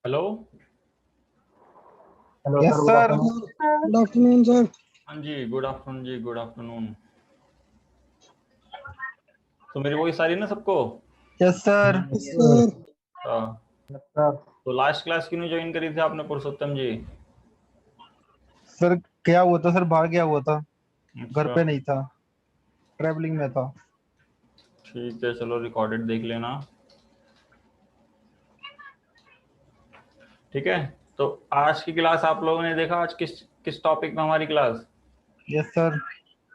Hello. Hello yes sir, sir. Good afternoon sir. हाँ जी, good afternoon जी, good afternoon. तो मेरी voice आ रही है ना सबको? Yes sir. सर हाँ। सर तो लास्ट क्लास क्यों नहीं ज्वाइन करी थी आपने पुरुषोत्तम जी? सर क्या हुआ था सर, बाहर गया हुआ था, घर अच्छा, पे नहीं था, ट्रैवलिंग में था। ठीक है, चलो रिकॉर्डेड देख लेना। ठीक है। तो आज की क्लास आप लोगों ने देखा, आज किस किस टॉपिक में हमारी class? Yes sir.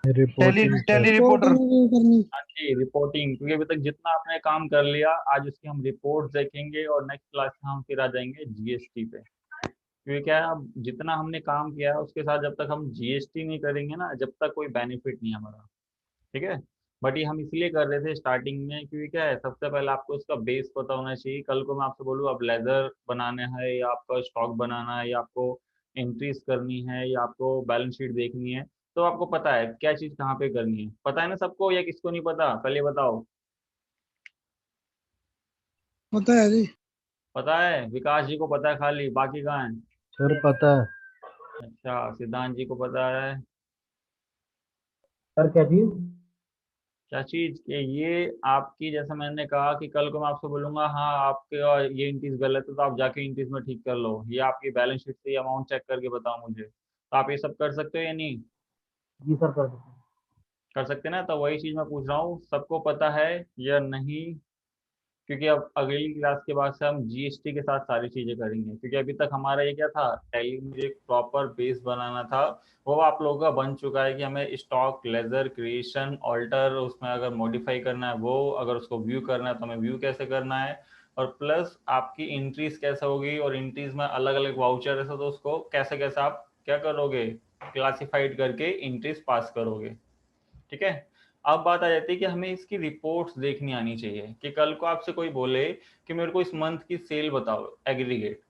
Tele reporting tele sir. Reporter. करनी। हाँ जी, रिपोर्टिंग, क्योंकि अभी तक जितना आपने काम कर लिया आज उसकी हम रिपोर्ट देखेंगे और नेक्स्ट क्लास में हम फिर आ जाएंगे जीएसटी पे। क्योंकि क्या है, अब जितना हमने काम किया है उसके साथ जब तक हम जीएसटी नहीं करेंगे ना, जब तक कोई बेनिफिट नहीं है हमारा। ठीक है। बट ये हम इसलिए कर रहे थे स्टार्टिंग में, क्योंकि क्या है, सबसे पहले आपको इसका बेस पता होना चाहिए। कल को मैं आपसे बोलूँ अब लेदर बनाना है या आपका स्टॉक बनाना है या आपको एंट्रीज करनी है या आपको बैलेंस शीट देखनी है, तो आपको पता है क्या चीज़ कहाँ पे करनी है। पता है ना सबको, या किसको नहीं पता? पहले बताओ। पता है जी। पता है, विकास जी को पता है खाली, बाकी कहाँ है? सर पता है। अच्छा, सिद्धांत जी को पता है। सर क्या चीज? क्या चीज? कि ये आपकी, जैसे मैंने कहा कि कल को मैं आपसे बोलूंगा हाँ आपके ये इंटीज गलत है तो आप जाके इंटीज में ठीक कर लो, ये आपकी बैलेंस शीट से अमाउंट चेक करके बताओ मुझे, तो आप ये सब कर सकते हो या नहीं? जी सर कर सकते कर सकते हैं ना? तो वही चीज मैं पूछ रहा हूँ, सबको पता है या नहीं? क्योंकि अब अगली क्लास के बाद से हम जीएसटी के साथ सारी चीजें करेंगे, क्योंकि अभी तक हमारा ये क्या था, टैली में जो एक प्रॉपर बेस बनाना था वो आप लोगों का बन चुका है कि हमें स्टॉक, लेजर, क्रिएशन, ऑल्टर, उसमें अगर मॉडिफाई करना है वो, अगर उसको व्यू करना है तो हमें व्यू कैसे करना है, और प्लस आपकी एंट्रीज कैसे होगी, और एंट्रीज में अलग अलग वाउचर है तो उसको कैसे कैसे आप क्या करोगे, क्लासिफाइड करके एंट्रीज पास करोगे। ठीक है। अब बात आ जाती है कि हमें इसकी रिपोर्ट्स देखनी आनी चाहिए, कि कल को आपसे कोई बोले कि मेरे को इस मंथ की सेल बताओ एग्रीगेट,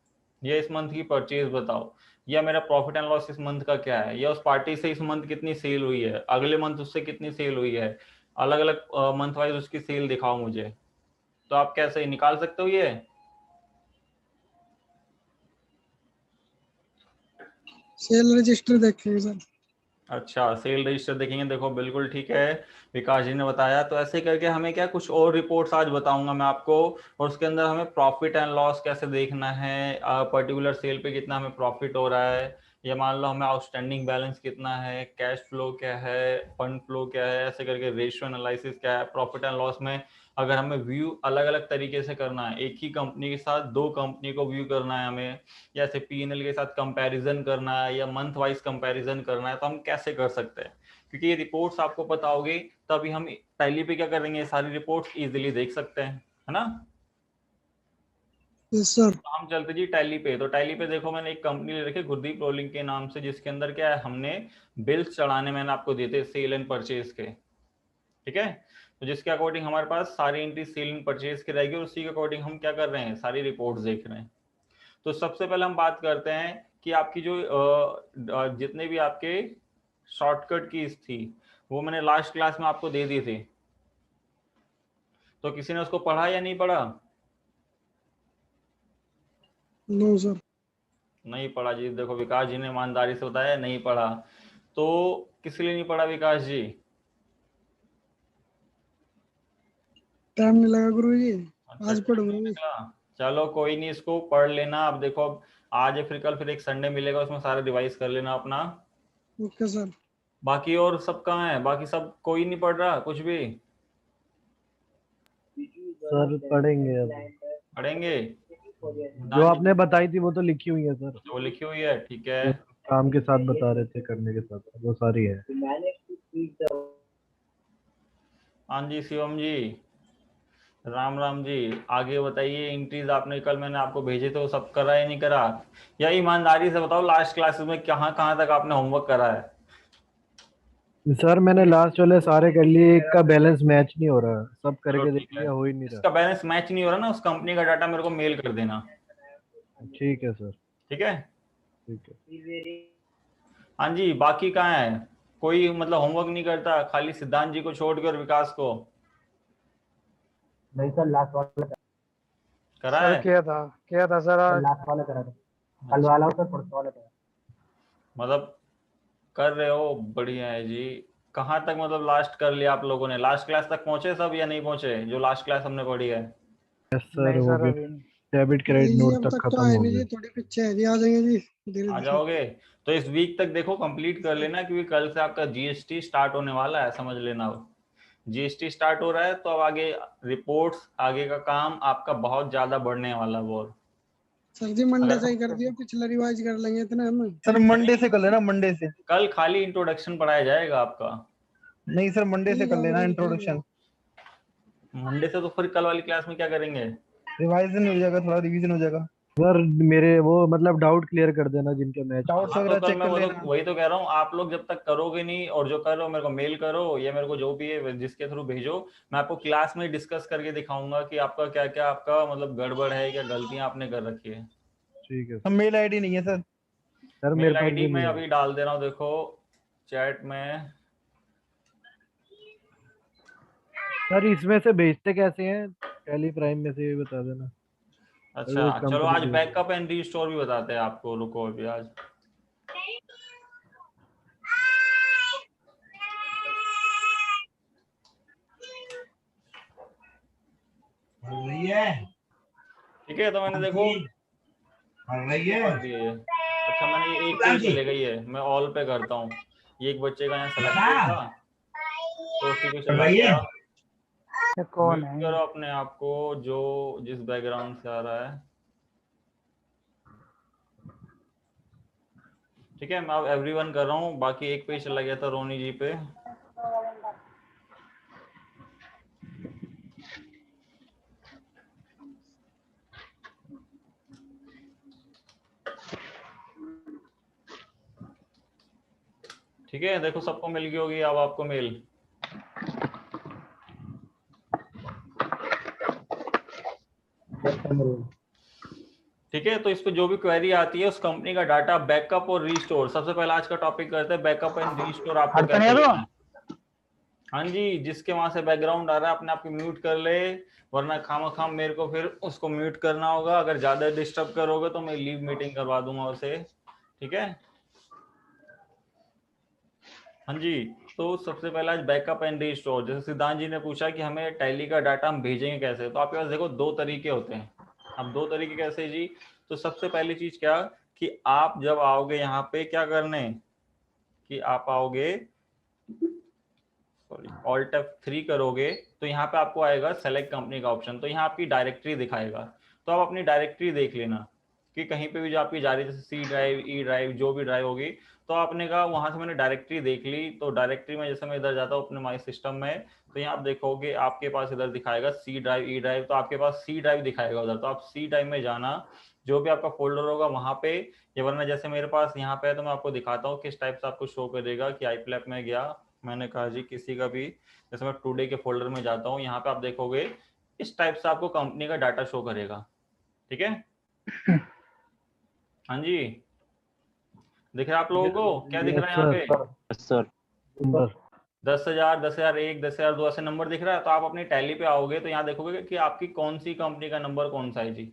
या इस मंथ की परचेज बताओ, या मेरा प्रॉफिट एंड लॉस इस मंथ का क्या है, या उस पार्टी से इस मंथ कितनी सेल हुई है, अगले मंथ उससे कितनी सेल हुई है, अलग अलग मंथ वाइज उसकी सेल दिखाओ मुझे, तो आप कैसे निकाल सकते हो ये? सेल रजिस्टर देखेंगे सर। अच्छा, सेल रजिस्टर देखेंगे, देखो बिल्कुल ठीक है, विकास जी ने बताया। तो ऐसे करके हमें क्या, कुछ और रिपोर्ट्स आज बताऊंगा मैं आपको, और उसके अंदर हमें प्रॉफिट एंड लॉस कैसे देखना है, पर्टिकुलर सेल पे कितना हमें प्रॉफिट हो रहा है, या मान लो हमें आउटस्टैंडिंग बैलेंस कितना है, कैश फ्लो क्या है, फंड फ्लो क्या है, ऐसे करके रेशियो एनालिसिस क्या है। प्रॉफिट एंड लॉस में अगर हमें व्यू अलग अलग तरीके से करना है, एक ही कंपनी के साथ दो कंपनी को व्यू करना है हमें, या ऐसे पीएनएल के साथ कंपैरिजन करना है, या मंथ वाइज कंपैरिजन करना है, तो हम कैसे कर सकते हैं? क्योंकि ये रिपोर्ट्स आपको पता होगी तभी हम टैली पे क्या करेंगे, सारी रिपोर्ट्स इजीली देख सकते हैं, है ना? Yes sir. तो हम चलते जी टैली पे। तो टैली पे देखो, मैंने एक कंपनी ले रखी गुरदीप रोलिंग के नाम से, जिसके अंदर क्या है, हमने बिल्स चढ़ाने मैंने आपको दिए थे सेल एंड परचेज के। ठीक है। तो जिसके अकॉर्डिंग हमारे पास सारी एंट्री सेल एंड परचेज की रहेगी, और उसी के अकॉर्डिंग हम क्या कर रहे हैं, सारी रिपोर्ट्स देख रहे हैं। तो सबसे पहले हम बात करते हैं कि आपकी जो जितने भी आपके शॉर्टकट कीज थी वो मैंने लास्ट क्लास में आपको दे दी थी, तो किसी ने उसको पढ़ा या नहीं पढ़ा? No sir. नहीं पढ़ा जी, देखो विकास जी ने ईमानदारी से बताया नहीं पढ़ा। तो किस लिए नहीं पढ़ा विकास जी? टाइम नहीं लगा गुरु जी। अच्छा, आज टाइम नहीं पढ़ूंगी। निकला। चलो कोई नहीं, इसको पढ़ लेना। अब देखो, अब आज या फिर कल फिर एक संडे मिलेगा, उसमें सारा रिवाइज कर लेना अपना। Okay sir. बाकी और सब कहाँ है? बाकी सब कोई नहीं पढ़ रहा कुछ भी? सर पढ़ेंगे अब। पढ़ेंगे। जो सिद्धांत जी, आपने बताई थी वो तो लिखी हुई है सर। वो लिखी हुई है, ठीक है। जो काम के साथ बता रहे थे करने के साथ वो सारी है। हाँ जी शिवम जी, राम राम जी। आगे बताइए, एंट्रीज आपने कल मैंने आपको भेजे थे वो सब करा या नहीं करा? या ईमानदारी से बताओ, लास्ट क्लासेस में कहाँ कहाँ तक आपने होमवर्क करा है? सर मैंने लास्ट वाले सारे कर लिए, एक का बैलेंस मैच नहीं हो रहा, सब चलो करके देख ठीक है, लिया, हो ही नहीं जिसका रहा। बैलेंस मैच नहीं हो रहा ना, उस कंपनी का डाटा मेरे को मेल कर देना। ठीक है सर। ठीक है। ठीक है। हाँ जी, बाकी कहाँ है? कोई मतलब होमवर्क नहीं करता, खाली सिद्धांत जी को छोड़ के और विकास को? नहीं सर, लास्ट वाला करा सर है? किया था सर आज। लास्ट वाला करा था, कल वाला और परसों वाला करा। मतलब कर रहे हो, बढ़िया है जी। कहाँ तक मतलब लास्ट कर लिया आप लोगों ने? लास्ट क्लास तक पहुंचे सब या नहीं पहुंचे, जो लास्ट क्लास हमने पढ़ी है? यस सर, नहीं वो सर भी अभी नहीं। डेबिट नहीं क्रेडिट जी, नोट अब तक तक तो खत्म आए हो नहीं जी, गए। थोड़ी पीछे है जी, आ जाएंगे जी धीरे आ धीरे। जाओगे तो इस वीक तक देखो कंप्लीट कर लेना, क्योंकि कल से आपका जीएसटी स्टार्ट होने वाला है, समझ लेना। जीएसटी स्टार्ट हो रहा है तो अब आगे रिपोर्ट्स, आगे का काम आपका बहुत ज्यादा बढ़ने वाला है। वो सर जी मंडे अगर से ही कर दिया, पिछला रिवाइज कर लेंगे इतना हम। सर मंडे से कर लेना, मंडे से। कल खाली इंट्रोडक्शन पढ़ाया जाएगा आपका। नहीं सर, मंडे से ठीक कर है लेना गुरु जी, ठीक इंट्रोडक्शन। है। मंडे से तो फिर कल वाली क्लास में क्या करेंगे? रिवाइजन हो जाएगा, थोड़ा रिवीजन हो जाएगा। सर मेरे वो मतलब डाउट क्लियर कर देना जिनके मैच। डाउट्स हाँ तो वगैरह कल चेक मैं कर लेना। वही तो कह रहा हूँ, आप लोग जब तक करोगे नहीं, और जो कर रहे हो मेरे को मेल करो, या मेरे को जो भी है जिसके थ्रू भेजो, मैं आपको क्लास में डिस्कस करके दिखाऊंगा कि आपका क्या क्या आपका मतलब गड़बड़ है, क्या गलतियां आपने कर रखी है। ठीक है हम मेल आईडी नहीं है सर। सर, मेरे मेल पास आईडी भी मैं नहीं है। अभी डाल दे रहा हूँ, देखो चैट में। सर इसमें से भेजते कैसे हैं? टेली प्राइम में से ये बता देना। अच्छा चलो, कंपनी आज की। बैकअप एंड रीस्टोर भी बताते हैं आपको, रुको अभी आज। ठीक है, तो मैंने देखो कर दिए ये। अच्छा मैंने ये एक पेज चले गई है, मैं ऑल पे करता हूँ। ये एक बच्चे का यहाँ सेलेक्टेड था तो उसी पे चला गया। ये कौन म्यूट है? करो अपने आप को जो जिस बैकग्राउंड से आ रहा है। ठीक है, मैं अब एवरीवन कर रहा हूँ, बाकी एक पेज चला गया था रोनी जी पे। ठीक है, देखो सबको मिल गई होगी अब आपको मेल। ठीक है, तो इस पे जो भी क्वेरी आती है उस कंपनी का डाटा बैकअप और रीस्टोर, सबसे पहला आज का टॉपिक करते हैं, बैकअप एंड रीस्टोर आपको हटता नहीं कैसे है लेना तो? है। हाँ जी, जिसके वहां से बैकग्राउंड आ रहा है अपने आप को म्यूट कर ले, वरना खाम मेरे को फिर उसको म्यूट करना होगा। अगर ज्यादा डिस्टर्ब करोगे तो मैं लीव मीटिंग करवा दूंगा उसे। ठीक है, हाँ जी। तो सबसे पहला बैकअप एंड रीस्टोर, जैसे सिद्धांत जी ने पूछा कि हमें टैली का डाटा हम भेजेंगे कैसे, तो आपके पास देखो दो तरीके होते हैं। अब दो तरीके कैसे जी? तो सबसे पहली चीज क्या, कि आप जब आओगे यहाँ पे क्या करने, कि आप आओगे, सॉरी, ऑल्ट F3 करोगे तो यहाँ पे आपको आएगा सेलेक्ट कंपनी का ऑप्शन, तो यहाँ आपकी डायरेक्टरी दिखाएगा। तो आप अपनी डायरेक्टरी देख लेना कि कहीं पे भी जो आपकी जा रही है, जैसे सी ड्राइव, ई ड्राइव, जो भी ड्राइव होगी, तो आपने कहा वहां से मैंने डायरेक्टरी देख ली। तो डायरेक्टरी में जैसे मैं इधर जाता हूँ अपने माई सिस्टम में, तो यहाँ आप देखोगे आपके पास इधर दिखाएगा सी ड्राइव, ई ड्राइव, तो आपके पास सी ड्राइव दिखाएगा उधर, तो आप सी ड्राइव में जाना, जो भी आपका फोल्डर होगा वहां पे, या वरना जैसे मेरे पास यहाँ पे है तो मैं आपको दिखाता हूँ किस टाइप से आपको शो करेगा। कि आईप्लैप में गया, मैंने कहा जी किसी का भी, जैसे मैं टुडे के फोल्डर में जाता हूँ, यहाँ पे आप देखोगे इस टाइप से आपको कंपनी का डाटा शो करेगा। ठीक है, हाँ जी, दिख रहा है आप लोगों को? क्या दिख रहा है यहाँ पे? सर नंबर 10,000, 10,001, 10,002 ऐसे नंबर दिख रहा है। तो आप अपनी टैली पे आओगे तो यहाँ देखोगे कि आपकी कौन सी कंपनी का नंबर कौन सा है जी,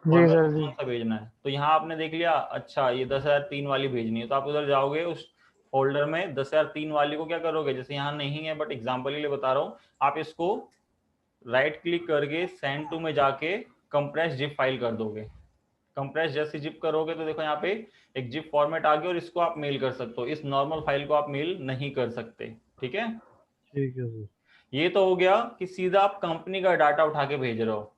और जी मेरे सर को जी। कौन सा भेजना है। तो यहाँ आपने देख लिया, अच्छा ये 10,003 वाली भेजनी है, तो आप उधर जाओगे उस फोल्डर में 10,003 वाली को क्या करोगे, जैसे यहाँ नहीं है बट एग्जाम्पल के लिए बता रहा हूँ, आप इसको राइट क्लिक करके सेंड टू में जाके कंप्रेस जिप फाइल कर दोगे। कंप्रेस जैसे जिप करोगे तो देखो यहाँ पे एक जिप फॉर्मेट आ गया, और इसको आप मेल कर सकते हो, इस नॉर्मल फाइल को आप मेल नहीं कर सकते। ठीक है, ठीक है सर। ये तो हो गया कि सीधा आप कंपनी का डाटा उठा के भेज रहे हो।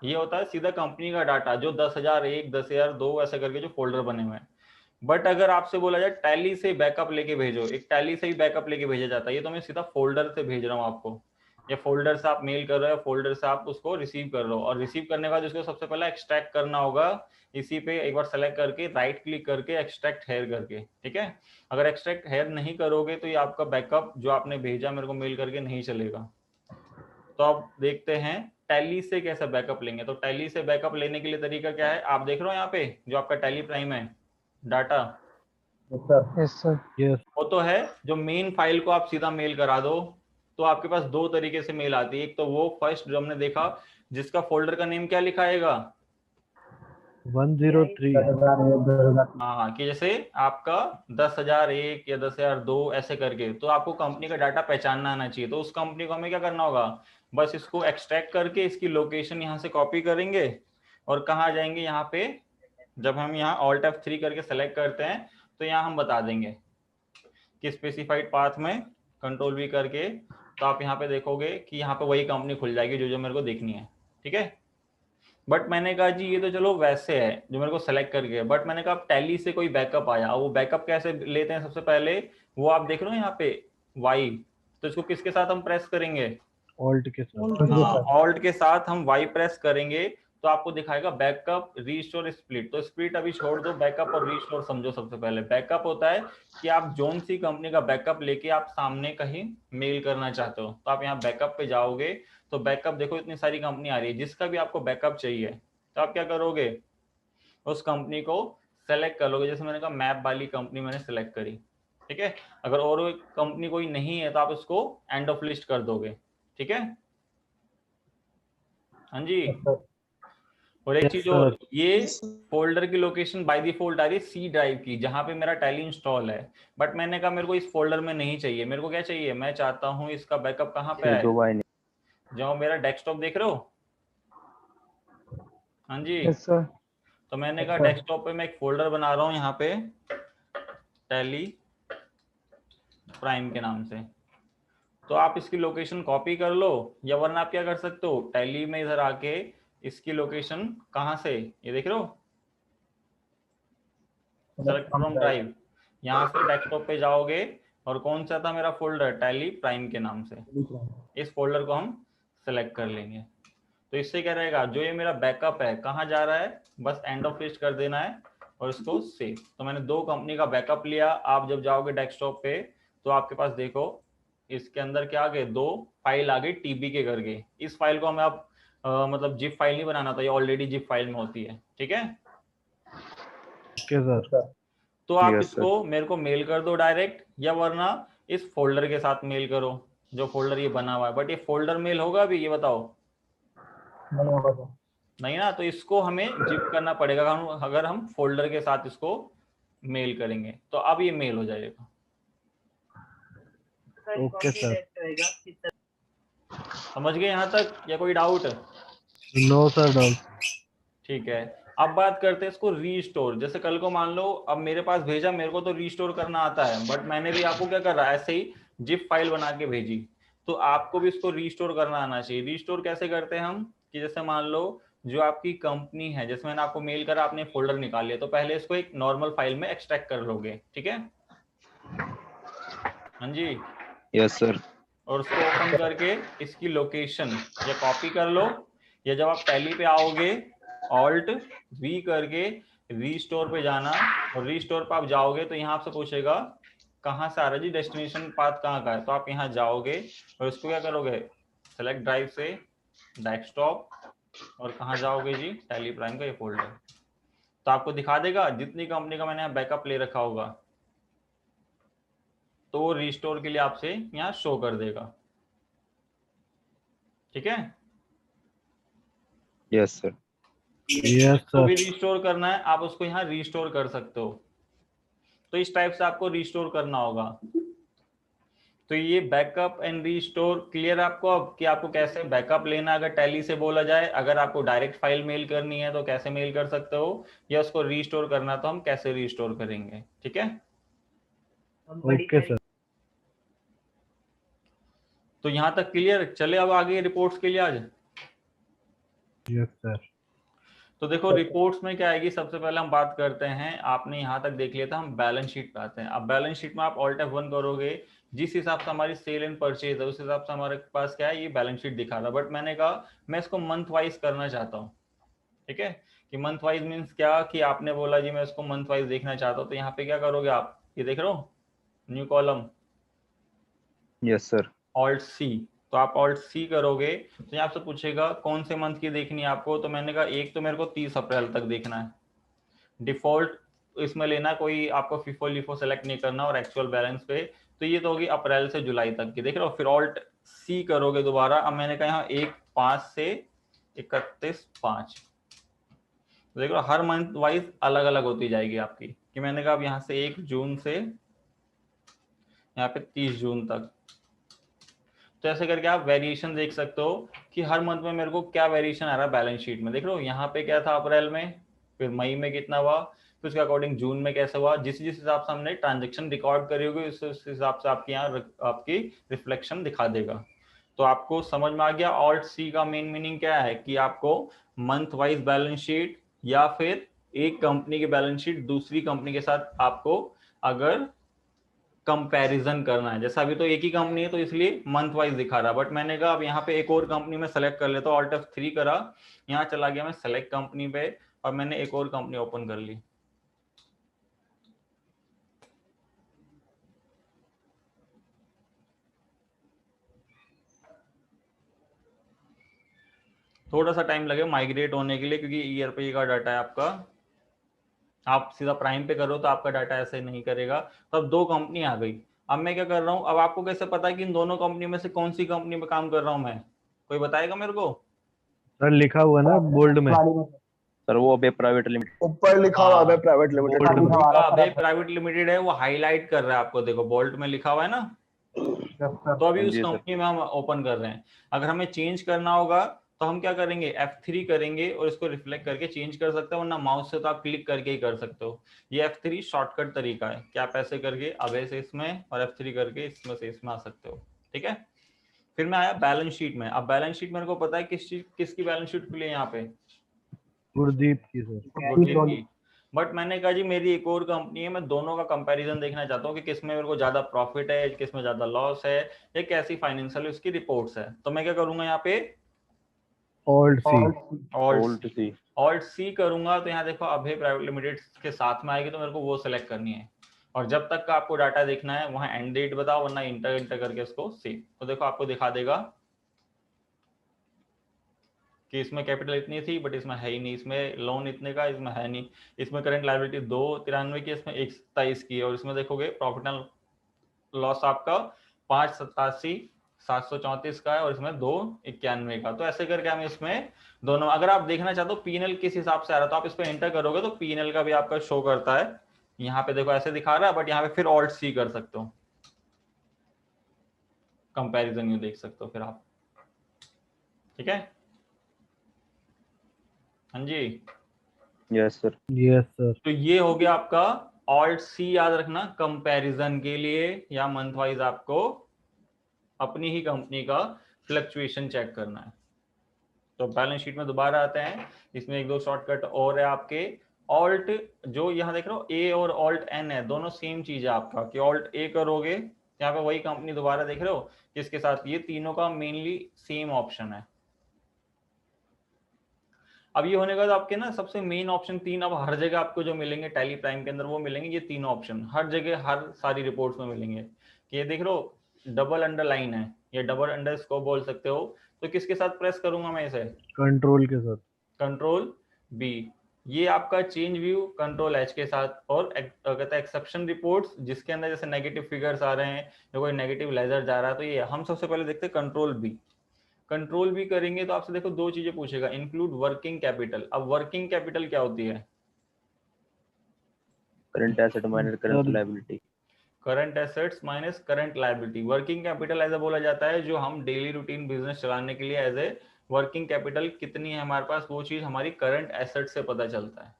ये होता है सीधा कंपनी का डाटा, जो 10,001, 10,002 ऐसा करके जो फोल्डर बने हुए हैं। बट अगर आपसे बोला जाए टैली से बैकअप लेके भेजो, एक टैली से ही बैकअप लेके भेजा जाता है। ये तो मैं सीधा फोल्डर से भेज रहा हूँ आपको, या फोल्डर से आप मेल कर रहे हो, फोल्डर से आप उसको रिसीव कर रहे हो, और रिसीव करने के बाद उसको सबसे पहले एक्सट्रैक्ट करना होगा। इसी पे एक बार सेलेक्ट करके राइट क्लिक करके एक्सट्रैक्ट हेयर करके। ठीक है, अगर एक्सट्रैक्ट हेयर नहीं करोगे तो ये आपका बैकअप जो आपने भेजा मेरे को मेल करके नहीं चलेगा। तो अब देखते हैं टैली से कैसे बैकअप लेंगे। तो टैली से बैकअप लेने के लिए तरीका क्या है, आप देख रहे हो यहाँ पे जो आपका टैली प्राइम है डाटा, यस सर। यस वो तो है जो मेन फाइल को आप सीधा मेल करा दो, तो आपके पास दो तरीके से मेल आती है। एक तो वो फर्स्ट जो हमने देखा जिसका फोल्डर का नेम क्या लिखा आएगा, 103। 10,001, 2003। हाँ, कि जैसे आपका 10,001 या 10,002 ऐसे करके, तो आपको कंपनी का डाटा पहचानना आना चाहिए। तो उस कंपनी को हमें क्या करना होगा, बस इसको एक्सट्रैक्ट करके इसकी लोकेशन यहाँ से कॉपी करेंगे और कहाँ जाएंगे, यहाँ पे जब हम यहाँ Alt F3 करके सेलेक्ट करते हैं तो यहाँ हम बता देंगे कि स्पेसिफाइड पाथ में कंट्रोल V करके, तो आप यहाँ पे देखोगे कि यहाँ पे वही कंपनी खुल जाएगी जो जो मेरे को देखनी है। ठीक है, बट मैंने कहा जी ये तो चलो वैसे है जो मेरे को सेलेक्ट करके, बट मैंने कहा टैली से कोई बैकअप आया, वो बैकअप कैसे लेते हैं, सबसे पहले वो आप देख रहे हो यहाँ पे वाई, तो इसको किसके साथ हम प्रेस करेंगे, ऑल्ट के साथ। Alt ऑल्ट के साथ हम वाई प्रेस करेंगे तो आपको दिखाएगा बैकअप, रीस्टोर, स्प्लिट। तो स्प्लिट अभी छोड़ दो, बैकअप और रीस्टोर समझो। सबसे पहले बैकअप होता है कि आप जोन सी कंपनी का बैकअप लेके आप सामने कहीं मेल करना चाहते हो, तो आप यहाँ बैकअप पे जाओगे तो बैकअप देखो इतनी सारी कंपनी आ रही है, जिसका भी आपको बैकअप चाहिए तो आप क्या करोगे, उस कंपनी को सेलेक्ट कर लोगे। जैसे मैंने कहा मैप वाली कंपनी मैंने सेलेक्ट करी, ठीक है। अगर और कंपनी कोई नहीं है तो आप उसको एंड ऑफ लिस्ट कर दोगे, ठीक है। हाँ जी, और एक चीज और, ये फोल्डर की लोकेशन बाय डिफॉल्ट आ रही है सी ड्राइव की, जहां पे मेरा टैली इंस्टॉल है। बट मैंने कहा मेरे को इस फोल्डर में नहीं चाहिए, मेरे को क्या चाहिए, मैं चाहता हूँ इसका बैकअप कहाँ पे आए, जो मेरा डेस्कटॉप देख रहे हो। हाँ जी, यस सर। तो मैंने कहा डेस्कटॉप पे मैं एक फोल्डर बना रहा हूँ यहाँ पे टैली प्राइम के नाम से। तो आप इसकी लोकेशन कॉपी कर लो, या वरना आप क्या कर सकते हो, टैली में इधर आके इसकी लोकेशन कहाँ से, ये देख रहे हो, सेलेक्ट फ्रॉम ड्राइव, यहाँ से डेस्कटॉप पे जाओगे और कौन सा था मेरा फोल्डर, टैली प्राइम के नाम से, इस फोल्डर को हम सेलेक्ट कर लेंगे। तो इससे क्या रहेगा, जो ये मेरा बैकअप है कहाँ जा रहा है, बस एंड ऑफ लिस्ट कर देना है और इसको सेव। तो मैंने दो कंपनी का बैकअप लिया। आप जब जाओगे डेस्कटॉप पे तो आपके पास देखो इसके अंदर क्या आ गए, दो फाइल आ गई टीबी के करके। इस फाइल को हमें आप मतलब जिप फाइल नहीं बनाना था, ये ऑलरेडी जिप फाइल में होती है, ठीक है। के सर। तो आप इसको मेरे को मेल कर दो डायरेक्ट, या वरना इस फोल्डर के साथ मेल करो जो फोल्डर ये बना हुआ है। बट ये फोल्डर मेल होगा अभी, ये बताओ, नहीं होगा सर। नहीं ना, तो इसको हमें जिप करना पड़ेगा अगर हम फोल्डर के साथ इसको मेल करेंगे, तो अब ये मेल हो जाएगा। ओके सर, समझ गए यहाँ तक, या कोई डाउट? No sir doubt. ठीक है, अब बात करते हैं इसको रीस्टोर। जैसे कल को मान लो अब मेरे पास भेजा, मेरे को तो रीस्टोर करना आता है, बट मैंने भी आपको क्या कर रहा है, ऐसे ही जिप फाइल बना के भेजी, तो आपको भी इसको रीस्टोर करना आना चाहिए। रीस्टोर कैसे करते हैं हम, कि जैसे मान लो जो आपकी कंपनी है, जैसे मैंने आपको मेल करा, आपने फोल्डर निकाल लिया, तो पहले इसको एक नॉर्मल फाइल में एक्सट्रैक्ट कर लोगे, ठीक है। हाँ जी, यस सर। और उसको ओपन करके इसकी लोकेशन या कॉपी कर लो, या जब आप टैली पे आओगे ऑल्ट वी करके रीस्टोर पे जाना, और रीस्टोर पे आप जाओगे तो यहाँ आपसे पूछेगा कहाँ से आ रहा है जी, डेस्टिनेशन पाथ कहाँ का है, तो आप यहाँ जाओगे और इसको क्या करोगे, सेलेक्ट ड्राइव से डेस्कटॉप, और कहाँ जाओगे जी, टैली प्राइम का ये फोल्डर। तो आपको दिखा देगा जितनी कंपनी का मैंने यहाँ बैकअप ले रखा होगा, तो रिस्टोर के लिए आपसे यहाँ शो कर देगा, ठीक है। Yes sir. यस तो भी सर। रिस्टोर करना है, आप उसको यहाँ रिस्टोर कर सकते हो। तो इस टाइप से आपको रिस्टोर करना होगा। तो ये बैकअप एंड रिस्टोर क्लियर आपको अब, कि आपको कैसे बैकअप लेना अगर टैली से बोला जाए, अगर आपको डायरेक्ट फाइल मेल करनी है तो कैसे मेल कर सकते हो, या उसको रिस्टोर करना तो हम कैसे रिस्टोर करेंगे, ठीक है। Okay sir. तो यहाँ तक क्लियर, चले अब आगे रिपोर्ट्स के लिए आज। Yes sir. तो देखो रिपोर्ट्स में क्या आएगी, सबसे पहले हम बात करते हैं, आपने यहाँ तक देख लिया था, हम बैलेंस शीट पे आते हैं। अब बैलेंस शीट में आप ऑल्ट F1 करोगे, जिस हिसाब से हमारी सेल एंड परचेज है उस हिसाब से हमारे पास क्या है, ये बैलेंस शीट दिखा रहा है। बट मैंने कहा मैं इसको मंथ वाइज करना चाहता हूँ, ठीक है। कि मंथ वाइज मीन्स क्या, कि आपने बोला जी मैं इसको मंथ वाइज देखना चाहता हूँ, तो यहाँ पे क्या करोगे आप, ये देख रहे हो new column, yes sir. Alt C, तो आप ऑल्ट सी करोगे तो यहाँ आपसे पूछेगा कौन से मंथ की देखनी है आपको। तो मैंने कहा एक तो मेरे को 30 अप्रैल तक देखना है, डिफॉल्ट इसमें लेना, कोई आपको फिफो लिफो सेलेक्ट नहीं करना, और एक्चुअल बैलेंस पे, तो ये तो होगी अप्रैल से जुलाई तक की, देख रहे हो। फिर ऑल्ट सी करोगे दोबारा, अब मैंने कहा यहाँ 1/5 से 31/5, देख लो हर मंथ वाइज अलग अलग होती जाएगी आपकी, कि मैंने कहा अब यहाँ से 1 जून से यहाँ पे 30 जून तक, तो ऐसे करके आप वेरिएशन देख सकते हो कि हर मंथ में मेरे को क्या वेरिएशन आ रहा है बैलेंस शीट में। देख लो यहाँ पे क्या था अप्रैल में, फिर मई में कितना हुआ, फिर उसके अकॉर्डिंग जून में कैसे हुआ, जिस हिसाब से हमने ट्रांजेक्शन रिकॉर्ड करी होगी उस हिसाब से आपके यहाँ आपकी रिफ्लेक्शन दिखा देगा। तो आपको समझ में आ गया ऑल्ट सी का मेन मीनिंग क्या है, कि आपको मंथ वाइज बैलेंस शीट या फिर एक कंपनी की बैलेंस शीट दूसरी कंपनी के साथ आपको अगर कंपैरिजन करना है, जैसा अभी तो एक ही कंपनी है तो इसलिए मंथ वाइज दिखा रहा, बट मैंने कहा अब यहाँ पे एक और कंपनी में सेलेक्ट कर लेता हूँ, ऑल्ट F3 करा, यहाँ चला गया मैं सेलेक्ट कंपनी पे और मैंने एक और कंपनी ओपन कर ली। थोड़ा सा टाइम लगे माइग्रेट होने के लिए, क्योंकि ERP का डाटा है आपका, आप सीधा प्राइम पे करो तो आपका डाटा ऐसे नहीं करेगा। तो अब 2 कंपनी आ गई, अब मैं क्या कर रहा हूँ, अब आपको कैसे पता है कि इन दोनों कंपनी में से कौन सी कंपनी में काम कर रहा हूँ मैं, कोई बताएगा मेरे को? सर लिखा हुआ ना बोल्ड में। सर वो अबे प्राइवेट लिमिटेड ऊपर लिखा हुआ है प्राइवेट लिमिटेड। बोल्ड में। अबे प्राइवेट लिमिटेड है, वो हाईलाइट कर रहा है आपको, देखो बोल्ट में लिखा हुआ है ना। तो अभी उस कंपनी में हम ओपन कर रहे हैं, अगर हमें चेंज करना होगा तो हम क्या करेंगे, F3 करेंगे और इसको रिफ्लेक्ट करके चेंज कर सकते हो, वरना माउस से तो आप क्लिक करके ही कर सकते हो। ये F3 शॉर्टकट तरीका है कि आप ऐसे करके अबे से इसमें और F3 करके इसमें से इसमें आ सकते हो, ठीक है। फिर मैं आया बैलेंस शीट में, अब बैलेंस शीट मेरे को पता है किसकी बैलेंस शीट खुली है यहाँ पे, गुरदीप की सर। गुरदीप की। बट मैंने कहा जी मेरी एक और कंपनी है, मैं दोनों का कंपैरिजन देखना चाहता हूँ कि किसमें मेरे को ज्यादा प्रॉफिट है, किसमें ज्यादा लॉस है, या कैसी फाइनेंशियल उसकी रिपोर्ट्स है। तो मैं क्या करूंगा यहाँ पे ऑल्ट सी। ऑल्ट सी करूंगा, तो यहाँ देखो अभय प्राइवेट लिमिटेड के साथ में आएगी, तो मेरे को वो सिलेक्ट करनी है। और जब तक का आपको डाटा देखना है वहां एंड डेट बताओ, वरना इंटर करके उसको सेव। तो देखो आपको दिखा देगा कि इसमें कैपिटल इतनी थी बट इसमें है ही नहीं, इसमें लोन इतने का इसमें है नहीं, इसमें करंट लायबिलिटी 293 की, इसमें 127 की है, और इसमें देखोगे प्रॉफिट एंड लॉस आपका 587,734 का है, और इसमें 291 का। तो ऐसे करके हम इसमें दोनों, अगर आप देखना चाहते हो पीएनएल किस हिसाब से आ रहा, तो आप इस पर एंटर करोगे तो पीएनएल का भी आपका शो करता है। यहाँ पे देखो ऐसे दिखा रहा है, बट यहाँ पे फिर ऑल्ट सी कर सकते हो, कंपैरिजन यू देख सकते हो फिर आप, ठीक है। हाँ जी, यस सर। Yes sir. तो ये हो गया आपका ऑल्ट सी, याद रखना कंपैरिजन के लिए, या मंथ वाइज आपको अपनी ही कंपनी का फ्लक्चुएशन चेक करना है। तो बैलेंस शीट में दोबारा आते हैं, इसमें 1-2 शॉर्टकट और है आपके। ऑल्ट जो यहाँ देख रहे हो ए और ऑल्ट एन है, दोनों सेम चीज है आपका, कि ऑल्ट ए करोगे यहाँ पे वही कंपनी दोबारा देख रहे हो किसके साथ, ये तीनों का मेनली सेम ऑप्शन है। अब ये होने के बाद आपके ना सबसे मेन ऑप्शन 3 अब हर जगह आपको जो मिलेंगे टैली प्राइम के अंदर, वो मिलेंगे ये तीनों ऑप्शन हर जगह हर सारी रिपोर्ट्स में मिलेंगे। कि ये देख लो डबल अंडरलाइन है, ये डबल अंडर इसको बोल सकते हो। तो किसके साथ प्रेस करूंगा मैं इसे, कंट्रोल के साथ, कंट्रोल बी। ये आपका चेंज व्यू कंट्रोल एच के साथ, और कहता है एक्सेप्शन रिपोर्ट्स, जिसके अंदर जैसे नेगेटिव फिगर्स आ रहे हैं या कोई नेगेटिव लेजर जा रहा है, तो ये हम सबसे पहले देखते हैं कंट्रोल बी। कंट्रोल भी करेंगे तो आपसे देखो 2 चीजें पूछेगा, इंक्लूड वर्किंग कैपिटल। अब वर्किंग कैपिटल क्या होती है, current asset minus current liability, current assets minus current liability. Working capital ऐसा बोला जाता है जो हम डेली रूटीन बिजनेस चलाने के लिए एज ए वर्किंग कैपिटल कितनी है हमारे पास, वो चीज हमारी करंट एसेट से पता चलता है,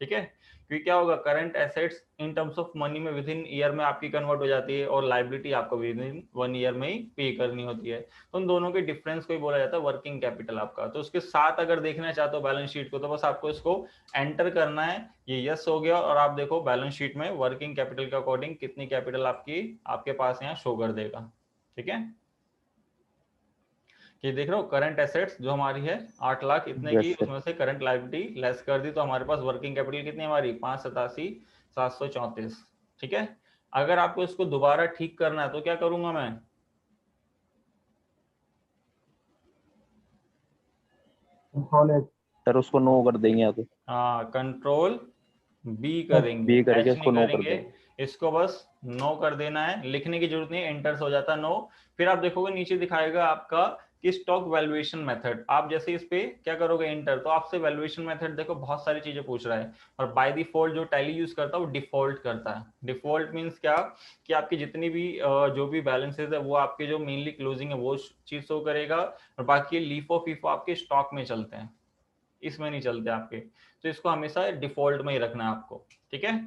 ठीक है। क्योंकि क्या होगा, current assets in terms of money में विद इन ईयर में आपकी कन्वर्ट हो जाती है, और लायबिलिटी आपको विद इन 1 ईयर में ही पे करनी होती है। तो उन दोनों के डिफरेंस को ही बोला जाता है वर्किंग कैपिटल आपका। तो उसके साथ अगर देखना चाहते हो बैलेंस शीट को, तो बस आपको इसको एंटर करना है, ये यस हो गया, और आप देखो बैलेंस शीट में वर्किंग कैपिटल के अकॉर्डिंग कितनी कैपिटल आपके पास यहाँ शो कर देगा, ठीक है। ये देख रहे हो करंट एसेट्स जो हमारी है 8 लाख इतने की, उसमें से करंट लायबिलिटी लेस कर दी, तो हमारे पास वर्किंग कैपिटल कितनी हमारी 587,734, ठीक है। अगर आपको इसको दोबारा ठीक करना है तो क्या करूंगा मैं, सर उसको नो कर देंगे, या तो हाँ कंट्रोल बी करेंगे, बी करके एच इसको नहीं नो कर करेंगे, देंगे। इसको बस नो कर देना है, लिखने की जरूरत नहीं है, एंटर हो जाता नो। फिर आप देखोगे नीचे दिखाएगा आपका कि स्टॉक वैल्यूएशन मेथड, आप जैसे इस पे क्या करोगे एंटर, तो आपसे वैल्यूएशन मेथड देखो बहुत सारी चीजें पूछ रहा है, और बाय डिफॉल्ट जो टैली यूज करता है वो डिफॉल्ट करता है। डिफॉल्ट मींस क्या, कि आपकी जितनी भी जो भी बैलेंसेस है वो आपके जो मेनली क्लोजिंग है वो चीज शो करेगा, और बाकी लीफो फीफो आपके स्टॉक में चलते हैं, इसमें नहीं चलते आपके। तो इसको हमेशा डिफॉल्ट में ही रखना है आपको, ठीक है।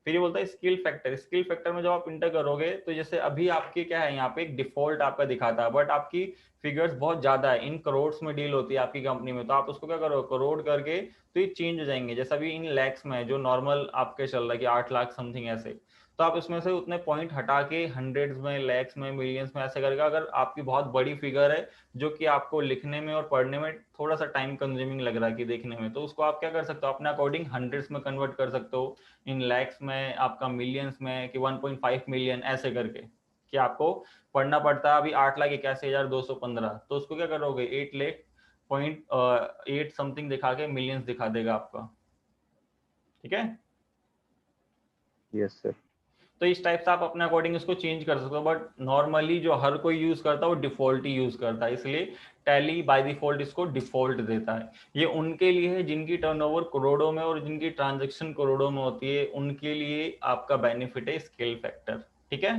फिर ये बोलता है स्किल फैक्टर, स्किल फैक्टर में जब आप इंटर करोगे तो जैसे अभी आपके क्या है, यहाँ पे एक डिफॉल्ट आपका दिखाता है, बट आपकी फिगर्स बहुत ज्यादा है, इन करोड्स में डील होती है आपकी कंपनी में, तो आप उसको क्या करो करोड़ करके, तो ये चेंज हो जाएंगे। जैसा भी इन लैक्स में जो नॉर्मल आपके चल रहा है कि 8 लाख समथिंग ऐसे, तो आप इसमें से उतने पॉइंट हटा के हंड्रेड्स में, लैक्स में, मिलियंस में ऐसे करके, अगर आपकी बहुत बड़ी फिगर है जो कि आपको लिखने में और पढ़ने में थोड़ा सा टाइम कंज्यूमिंग लग रहा है कि देखने में, तो उसको आप क्या कर सकते हो अपने अकॉर्डिंग हंड्रेड्स में कन्वर्ट कर सकते हो, इन लैक्स में, आपका मिलियंस में, कि 1.5 मिलियन ऐसे करके, कि आपको पढ़ना पड़ता है अभी 8,81,215, तो उसको क्या करोगे 8 लाख पॉइंट 8 समथिंग दिखा के मिलियंस दिखा देगा आपका, ठीक है। Yes sir. तो इस टाइप से आप अपने अकॉर्डिंग इसको चेंज कर सकते हो, बट नॉर्मली जो हर कोई यूज करता है वो डिफॉल्ट ही यूज करता है, इसलिए टैली बाय डिफॉल्ट इसको डिफॉल्ट देता है। ये उनके लिए है जिनकी टर्नओवर करोड़ों में और जिनकी ट्रांजैक्शन करोड़ों में होती है, उनके लिए आपका बेनिफिट है स्केल फैक्टर, ठीक है।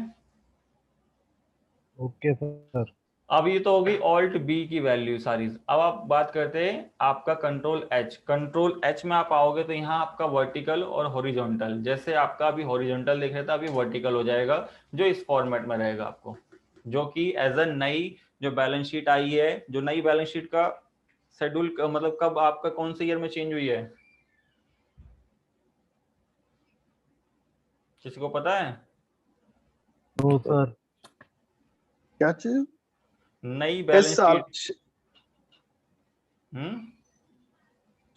Okay sir. अब ये तो होगी ऑल्ट बी की वैल्यू सारी। अब आप बात करते हैं आपका कंट्रोल एच। कंट्रोल एच में आप आओगे तो यहाँ आपका वर्टिकल और हॉरिजॉन्टल, जैसे आपका अभी हॉरिजॉन्टल देख रहे थे अभी वर्टिकल हो जाएगा, जो इस फॉर्मेट में रहेगा आपको, जो कि एज अ नई जो बैलेंस शीट आई है, जो नई बैलेंस शीट का शेड्यूल मतलब कब आपका कौन से ईयर में चेंज हुई है, किसी को पता है? No sir. क्या चीज? नई किस बैलेंस साल? शीट।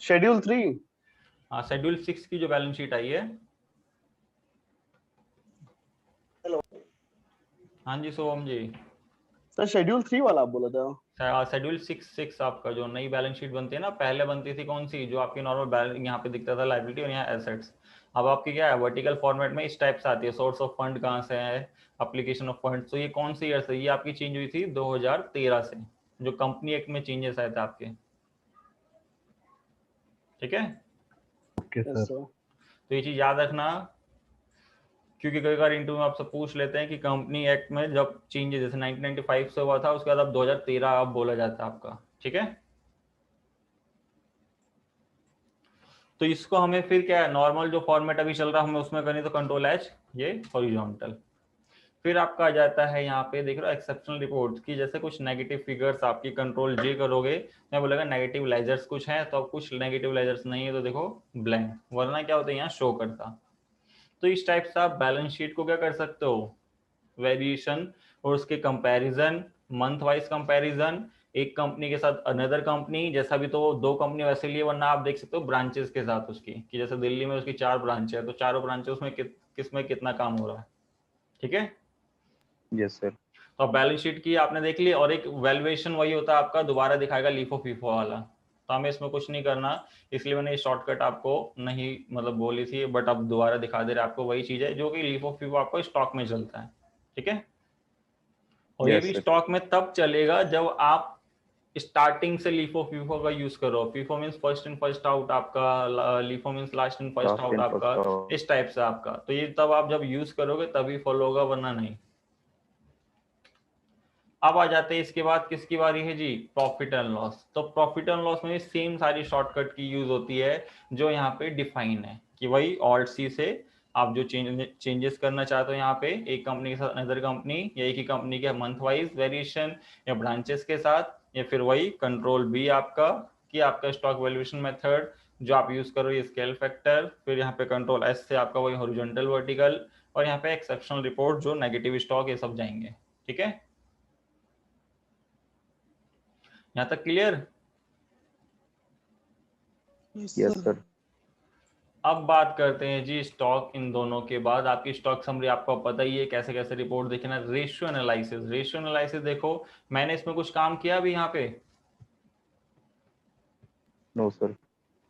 शेड्यूल 3। हाँ शेड्यूल 6 की जो बैलेंस शीट आई है। हेलो हाँ जी सोहम जी। सर, शेड्यूल 3 वाला आप बोला था? शेड्यूल 6 आपका जो नई बैलेंस शीट बनती है ना, पहले बनती थी कौन सी, जो आपकी नॉर्मल बैलेंस यहाँ पे दिखता था लायबिलिटी और यहाँ एसेट्स, अब आपकी क्या है वर्टिकल फॉर्मेट में इस टाइप से आती है। सोर्स ऑफ फंड कहाँ से है, एप्लीकेशन ऑफ फंड, तो ये कौन सी ईयर से, ये आपकी चेंज हुई थी 2013 से, जो कंपनी एक्ट में चेंजेस आए थे आपके, ठीक है। Okay yes sir. सर। तो ये चीज याद रखना, क्योंकि कई बार इंटरव्यू में आपसे पूछ लेते हैं कि कंपनी एक्ट में जब चेंजेस जैसे 1995 से हुआ था, उसके बाद अब 2013 अब बोला जाता है आपका, ठीक है। तो इसको हमें फिर क्या है नॉर्मल जो फॉर्मेट अभी चल रहा है हमें उसमें करनी, तो कंट्रोल एच ये हॉरिजॉन्टल। फिर आपका आ जाता है यहाँ पे देख रहे हो एक्सेप्शनल रिपोर्ट की, जैसे कुछ नेगेटिव फिगर्स आपकी कंट्रोल जे करोगे, मैं बोलेगा नेगेटिव लेजर्स कुछ हैं, तो अब कुछ नेगेटिव लेजर्स नहीं है तो देखो ब्लैंक, वरना क्या होता है यहाँ शो करता। तो इस टाइप से आप बैलेंस शीट को क्या कर सकते हो, वेरिएशन और उसके कंपैरिजन, मंथ वाइज कंपैरिजन, एक कंपनी के साथ अनदर कंपनी, जैसा भी तो दो कंपनी वैसे लिए, वरना आप देख सकते हो ब्रांचेस के साथ उसकी, कि जैसे दिल्ली में उसकी 4 ब्रांच है तो चारों ब्रांचेस में किस में कितना काम हो रहा है, ठीक है। Yes sir. तो बैलेंस शीट की आपने देख ली, और एक वैल्यूएशन वही होता है आपका, दोबारा दिखाएगा लीफो फीफो वाला, तो हमें इसमें कुछ नहीं करना, इसलिए मैंने ये शॉर्टकट आपको नहीं मतलब बोली थी, बट अब दोबारा दिखा दे रहे आपको, वही चीज है जो कि लीफो फीफो आपको स्टॉक में चलता है, ठीक है। और ये यस भी सर। स्टॉक में तब चलेगा जब आप स्टार्टिंग से लीफो फीफो का यूज करो, FIFO means first in first out आपका, LIFO means last in first last out इन आपका, फर्स्ट आउट। इस टाइप से आपका, तो ये तब आप जब यूज करोगे तभी फॉलो होगा, वरना नहीं। अब आ जाते हैं इसके बाद किसकी बारी है जी, प्रॉफिट एंड लॉस। तो प्रॉफिट एंड लॉस में सेम सारी शॉर्टकट की यूज होती है जो यहाँ पे डिफाइन है, कि वही ऑल्ट सी से आप जो चेंजेस करना चाहते हो यहाँ पे, एक कंपनी के साथ अनदर कंपनी, या एक ही कंपनी के मंथ वाइज वेरिएशन या ब्रांचेस के साथ, या फिर वही कंट्रोल बी आपका, कि आपका स्टॉक वैल्यूएशन मेथड जो आप यूज करो ये स्केल फैक्टर, फिर यहाँ पे कंट्रोल एस से आपका वही हॉरिजॉन्टल वर्टिकल, और यहाँ पे एक्सेप्शनल रिपोर्ट जो नेगेटिव स्टॉक ये सब जाएंगे, ठीक है। यहाँ तक clear? Yes yes sir. Sir. अब बात करते हैं जी स्टॉक, इन दोनों के बाद आपकी स्टॉक समरी आपको पता ही है कैसे कैसे रिपोर्ट देखना। रेशियो एनालिसिस, रेशियो एनालिसिस देखो मैंने इसमें कुछ काम किया अभी यहाँ पे, नो सर।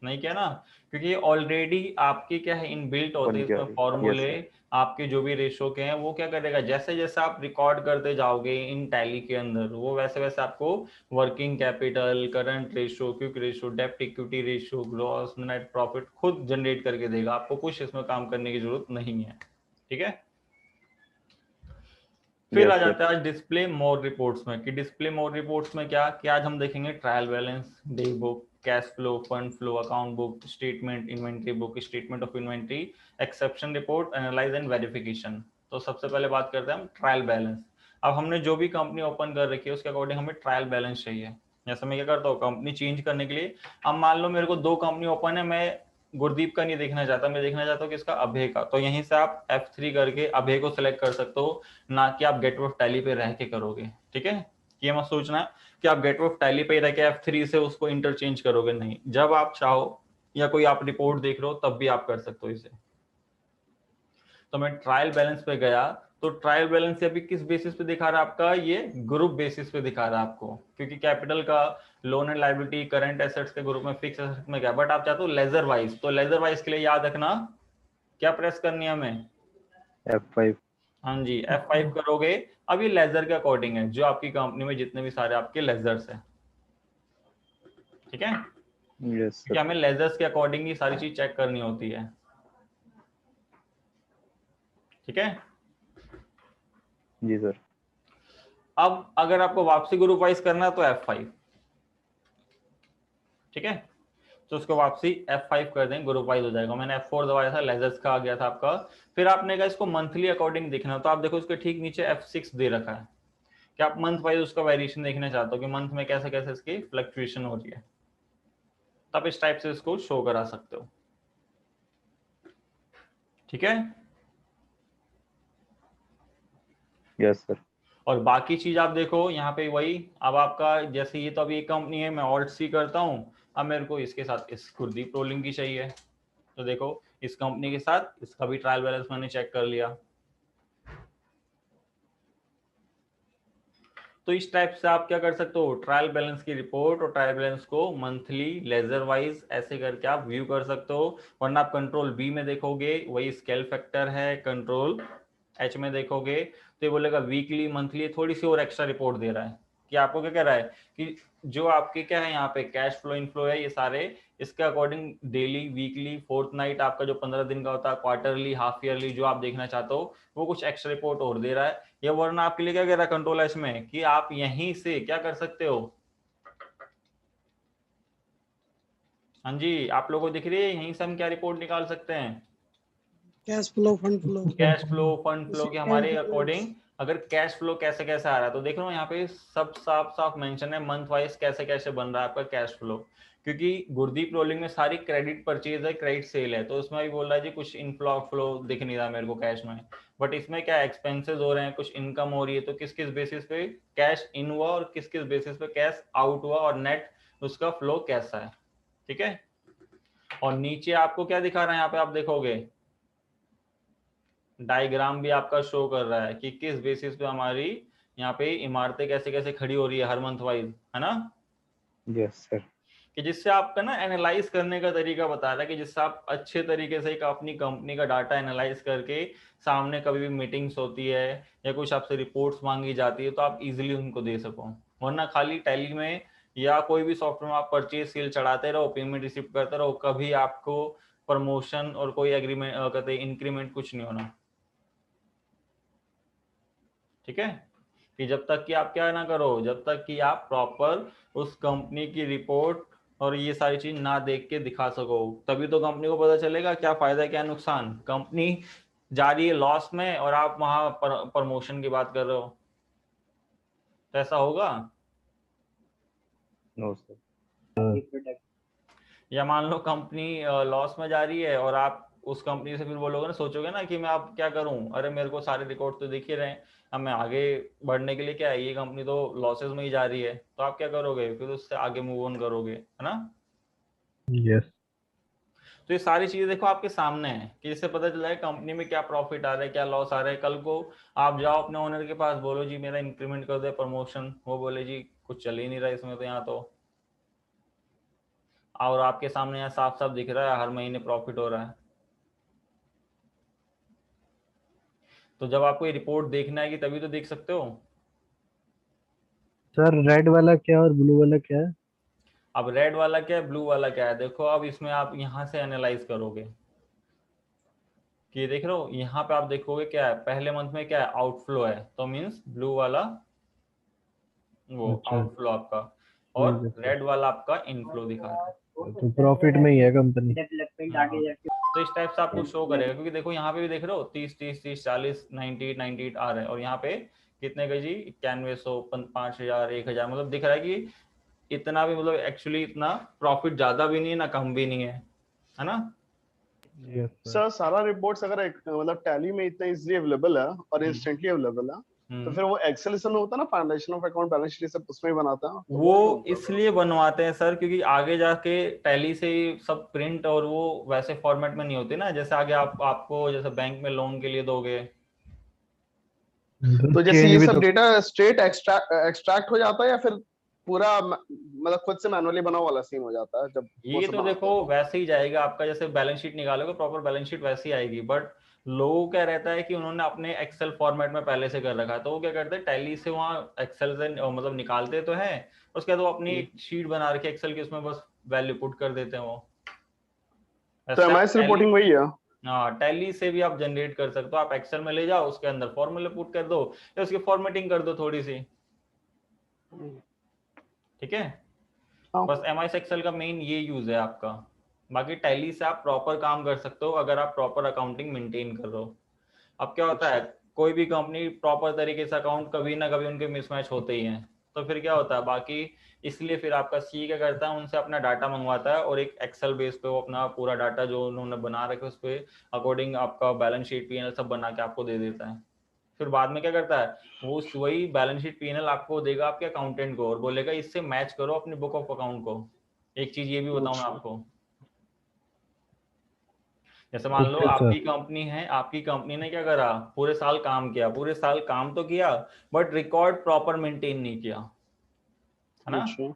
नहीं किया ना, क्योंकि ऑलरेडी आपके क्या है इनबिल्ट होते हैं बन गया इसमें है। फॉर्मूले, Yes, आपके जो भी रेशो के हैं वो क्या करेगा, जैसे जैसे आप रिकॉर्ड करते जाओगे इन टैली के अंदर, वो वैसे वैसे आपको working capital, current ratio, quick ratio, डेब्ट equity ratio, gross net profit खुद जनरेट करके देगा, आपको कुछ इसमें काम करने की जरूरत नहीं है। ठीक है, फिर आ yes, sir. जाता है आज डिस्प्ले मोर रिपोर्ट्स में, कि डिस्प्ले मोर रिपोर्ट्स में क्या कि आज हम देखेंगे trial balance, day book, cash flow, fund flow, account book, statement, inventory book, statement of inventory, exception report, analyse and verification. तो सबसे पहले बात करते हैं हम ट्रायल बैलेंस। अब हमने जो भी कंपनी ओपन कर रखी है उसके अकॉर्डिंग हमें ट्रायल बैलेंस चाहिए। जैसे मैं क्या करता हूँ, कंपनी चेंज करने के लिए, अब मान लो मेरे को 2 कंपनी ओपन है, मैं गुरदीप का नहीं देखना चाहता, मैं देखना चाहता हूँ किसका, अभय का, तो यहीं से आप F3 करके अभय को सिलेक्ट कर सकते हो, ना कि आप गेट ऑफ टैली पे रह के करोगे। ठीक है, ये मत सोचना कि आप गेट ऑफ टैली पे रह के F3 से उसको इंटरचेंज करोगे, नहीं, जब आप चाहो या कोई आप रिपोर्ट देख रहे हो तब भी आप कर सकते हो इसे। तो मैं ट्रायल बैलेंस पे गया, तो ट्रायल बैलेंस अभी किस बेसिस पे दिखा रहा है आपका, ये ग्रुप बेसिस पे दिखा रहा है आपको, क्योंकि कैपिटल का, loan and liability, current assets के ग्रुप में, फिक्स एसेट्स में क्या, बट आप चाहते हो लेजर वाइज, तो लेजर वाइज के लिए याद रखना क्या प्रेस करनी है हमें, F5. हाँ जी F5 करोगे। अब ये लेजर के अकॉर्डिंग है, जो आपकी कंपनी में जितने भी सारे आपके लेजर्स हैं। ठीक है, Yes, क्योंकि sir. हमें लेजर्स के अकॉर्डिंग ही सारी चीज चेक करनी होती है। ठीक है, जी सर. अब अगर आपको वापसी ग्रुप वाइज करना है तो F5। ठीक है, तो उसको वापसी F5 कर दें, ग्रुप वाइज हो जाएगा। मैंने F4 दबाया था, लेजर्स का आ गया था आपका। फिर आपने कहा इसको मंथली अकॉर्डिंग देखना, तो आप देखो इसके ठीक नीचे F6 दे रखा है कि आप मंथ वाइज उसका वेरिएशन देखना चाहते हो कि मंथ में कैसे कैसे इसकी फ्लक्चुएशन हो रही है, तब इस टाइप से इसको शो करा सकते हो। ठीक है, Yes, sir. और बाकी चीज आप देखो यहाँ पे वही, अब आपका जैसे ये तो अभी एक कंपनी है, मैं ऑल्ट सी करता हूँ, अब मेरे को इसके साथ इस गुरदीप रोलिंग की चाहिए, तो देखो इस कंपनी के साथ इसका भी ट्रायल बैलेंस मैंने चेक कर लिया। तो इस टाइप से आप क्या कर सकते हो, ट्रायल बैलेंस की रिपोर्ट और ट्रायल बैलेंस को मंथली लेजर वाइज ऐसे करके आप व्यू कर सकते हो। वरना आप कंट्रोल बी में देखोगे वही स्केल फैक्टर है, कंट्रोल एच में देखोगे तो ये बोलेगा वीकली, मंथली, थोड़ी सी और एक्स्ट्रा रिपोर्ट दे रहा है कि आपको क्या कह रहा है कि जो आपके क्या है यहाँ पे कैश फ्लो इनफ्लो है, ये सारे इसके अकॉर्डिंग डेली, वीकली, फोर्थ आपका जो 15 दिन का होता है, क्वार्टरली, हाफ ईयरली, जो आप देखना चाहते हो वो कुछ एक्स्ट्रा रिपोर्ट और दे रहा है। ये वरना आपके लिए क्या कह रहा है कंट्रोल एच में कि आप यहीं से क्या कर सकते हो, हाँ जी आप लोगों को दिख रही है, यहीं से हम क्या रिपोर्ट निकाल सकते हैं, cash flow, fund flow, cash flow, fund flow के हमारे अकॉर्डिंग अगर कैश फ्लो कैसे कैसे आ रहा है, तो देख रहे हो यहाँ पे सब साफ साफ मेंशन है मंथ वाइज कैसे कैसे बन रहा है आपका कैश फ्लो। क्योंकि गुरदीप रोलिंग में सारी क्रेडिट परचेज है, क्रेडिट सेल है, तो उसमें भी बोल रहा है जी कुछ इनफ्लो फ्लो दिख नहीं रहा मेरे को कैश में, बट इसमें क्या एक्सपेंसेस हो रहे हैं, कुछ इनकम हो रही है, तो किस किस बेसिस पे कैश इन हुआ और किस किस बेसिस पे कैश आउट हुआ और नेट उसका फ्लो कैसा है। ठीक है, और नीचे आपको क्या दिखा रहा है यहाँ पे, आप देखोगे डायग्राम भी आपका शो कर रहा है कि किस बेसिस पे हमारी यहाँ पे इमारतें कैसे कैसे खड़ी हो रही है हर मंथ वाइज, है ना, Yes, sir. कि जिससे आपका ना एनालाइज करने का तरीका बता रहा है कि जिससे आप अच्छे तरीके से एक अपनी कंपनी का डाटा एनालाइज करके सामने कभी भी मीटिंग्स होती है या कुछ आपसे रिपोर्ट्स मांगी जाती है तो आप इजीली उनको दे सको। वरना खाली टैली में या कोई भी सॉफ्टवेयर में आप परचेज सील चढ़ाते रहो, पेमेंट रिसीव करते रहो, कभी आपको प्रमोशन और कोई एग्रीमेंट कहते इंक्रीमेंट कुछ नहीं होना। ठीक है, कि जब तक कि आप क्या ना करो, जब तक कि आप प्रॉपर उस कंपनी की रिपोर्ट और ये सारी चीज ना देख के दिखा सको, तभी तो कंपनी को पता चलेगा क्या फायदा क्या नुकसान। कंपनी जा रही है लॉस में और आप वहां प्रमोशन की बात कर रहे हो, तो ऐसा होगा? No, sir. या मान लो कंपनी लॉस में जा रही है और आप उस कंपनी से फिर बोलोगे ना, सोचोगे ना कि मैं अब क्या करूं, अरे मेरे को सारे रिकॉर्ड तो दिख ही रहे हैं, अब मैं आगे बढ़ने के लिए क्या है, ये कंपनी तो लॉसेस में ही जा रही है, तो आप क्या करोगे, फिर उससे आगे मूव ऑन करोगे, है ना। यस तो ये सारी चीजें देखो आपके सामने है कि इससे पता चला है कंपनी में क्या प्रॉफिट आ रहा है, क्या लॉस आ रहा है। कल को आप जाओ अपने ओनर के पास, बोलो जी मेरा इंक्रीमेंट कर दे, प्रमोशन, वो बोले जी कुछ चल ही नहीं रहा इसमें, तो यहाँ तो और आपके सामने यहाँ साफ साफ दिख रहा है हर महीने प्रॉफिट हो रहा है। तो जब आपको ये रिपोर्ट देखना है कि तभी तो देख सकते हो। सर रेड वाला क्या और ब्लू वाला क्या है? अब रेड वाला क्या है, ब्लू वाला क्या है, देखो अब इसमें आप यहाँ से एनालाइज करोगे कि ये देख रहे हो, यहाँ पे आप देखोगे क्या है, पहले मंथ में क्या है, आउटफ्लो है, तो मीन्स ब्लू वाला वो अच्छा। आउटफ्लो आपका, और ठीक है सर। रेड वाला आपका इनफ्लो दिखा रहा है। तो प्रॉफिट में ही है कंपनी। हाँ। तो इस टाइप से आपको शो करेगा, क्योंकि देखो यहाँ पे भी देख रहे हो 30 40 98 98 आ रहे हैं, और यहाँ पे कितने का जी 9100 5000 1000, मतलब दिख रहा है कि इतना भी, मतलब एक्चुअली इतना प्रॉफिट ज्यादा भी नहीं है ना कम भी नहीं है ना। Yes sir. सर सारा रिपोर्ट्स अगर एक मतलब टैली में इतना इजीली अवेलेबल है और इंस्टेंटली अवेलेबल है, तो फिर वो एक्सेल में होता है ना, foundation of account balance sheet सब उसमें ही बनाता है, तो वो क्यों कर रहे इसलिए बनवाते हैं सर, क्योंकि आगे जाके टैली से ही सब प्रिंट और वो वैसे फॉर्मेट में नहीं होते ना, जैसे आगे आपको जैसे बैंक में लोन के लिए दोगे, तो जैसे चेंज ये भी सब तो डेटा स्ट्रेट एक्सट्रैक्ट हो जाता है या फिर पूरा मतलब खुद से मैनुअली बना वाला सीन हो जाता है जब वो ये सब तो बनाते देखो हैं तो? वैसे ही जाएगा आपका, जैसे बैलेंस शीट निकालोगे प्रॉपर बैलेंस शीट वैसे ही आएगी, बट लोगों क्या रहता है कि उन्होंने अपने एक्सेल फॉर्मेट में पहले से कर रखा है, तो वो क्या करते हैं टैली से वहाँ एक्सेल से मतलब निकालते तो है, उसके बाद वो अपनी एक शीट बना रखी है एक्सेल की, उसमें बस वैल्यू पुट कर देते हैं वो। तो वैसे आप एमआईएस रिपोर्टिंग वही है? हाँ टैली से भी आप जनरेट कर सकते हो, आप एक्सेल में ले जाओ, उसके अंदर फॉर्मूले पुट कर दो या उसकी फॉर्मेटिंग कर दो थोड़ी सी, ठीक है। हाँ। बस एमआईएस एक्सेल का मेन ये यूज है आपका, बाकी टैली से आप प्रॉपर काम कर सकते हो अगर आप प्रॉपर अकाउंटिंग मेंटेन कर रहे हो। अब क्या होता है, कोई भी कंपनी प्रॉपर तरीके से अकाउंट कभी ना कभी उनके मिसमैच होते ही हैं, तो फिर क्या होता है बाकी, इसलिए फिर आपका सी क्या करता है, उनसे अपना डाटा मंगवाता है और एक एक्सेल बेस पे वो अपना पूरा डाटा जो उन्होंने बना रखे उस पे अकॉर्डिंग आपका बैलेंस शीट पीएनएल सब बना के आपको दे देता है। फिर बाद में क्या करता है वो वही बैलेंस शीट पीएनएल आपको देगा आपके अकाउंटेंट को और बोलेगा इससे मैच करो अपनी बुक ऑफ अकाउंट को। एक चीज ये भी बताऊं मैं आपको, जैसे मान लो ओके आपकी सर। कंपनी है, आपकी कंपनी ने क्या करा, पूरे साल काम किया, पूरे साल काम तो किया बट रिकॉर्ड प्रॉपर मेंटेन नहीं किया, है ना। अच्छा।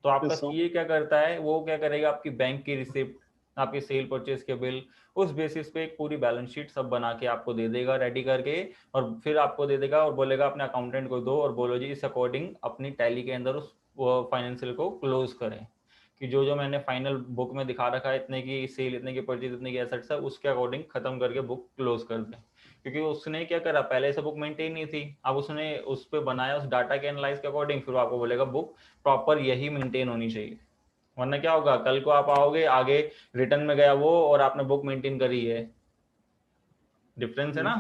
तो आपका Yes, sir. सीए क्या करता है, वो क्या करेगा, आपकी बैंक की रिसिप्ट, आपके सेल परचेज के बिल, उस बेसिस पे एक पूरी बैलेंस शीट सब बना के आपको दे देगा रेडी करके, और फिर आपको दे देगा और बोलेगा अपने अकाउंटेंट को दो और बोलो जी इस अकॉर्डिंग अपनी टैली के अंदर उस फाइनेंशियल को क्लोज करें, कि जो जो मैंने फाइनल बुक में दिखा रखा है इतने की सेल, इतने की परचेज, इतने की एसेट्स है, उसके अकॉर्डिंग खत्म करके बुक क्लोज कर दें। क्योंकि उसने क्या करा, पहले से बुक मेंटेन नहीं थी, अब उसने उस पे बनाया उस डाटा के एनालाइज के अकॉर्डिंग, फिर आपको बोलेगा बुक प्रॉपर यही मेंटेन होनी चाहिए, वरना क्या होगा कल को आप आओगे आगे रिटर्न में गया वो और आपने बुक मेंटेन करी है, डिफरेंस है ना।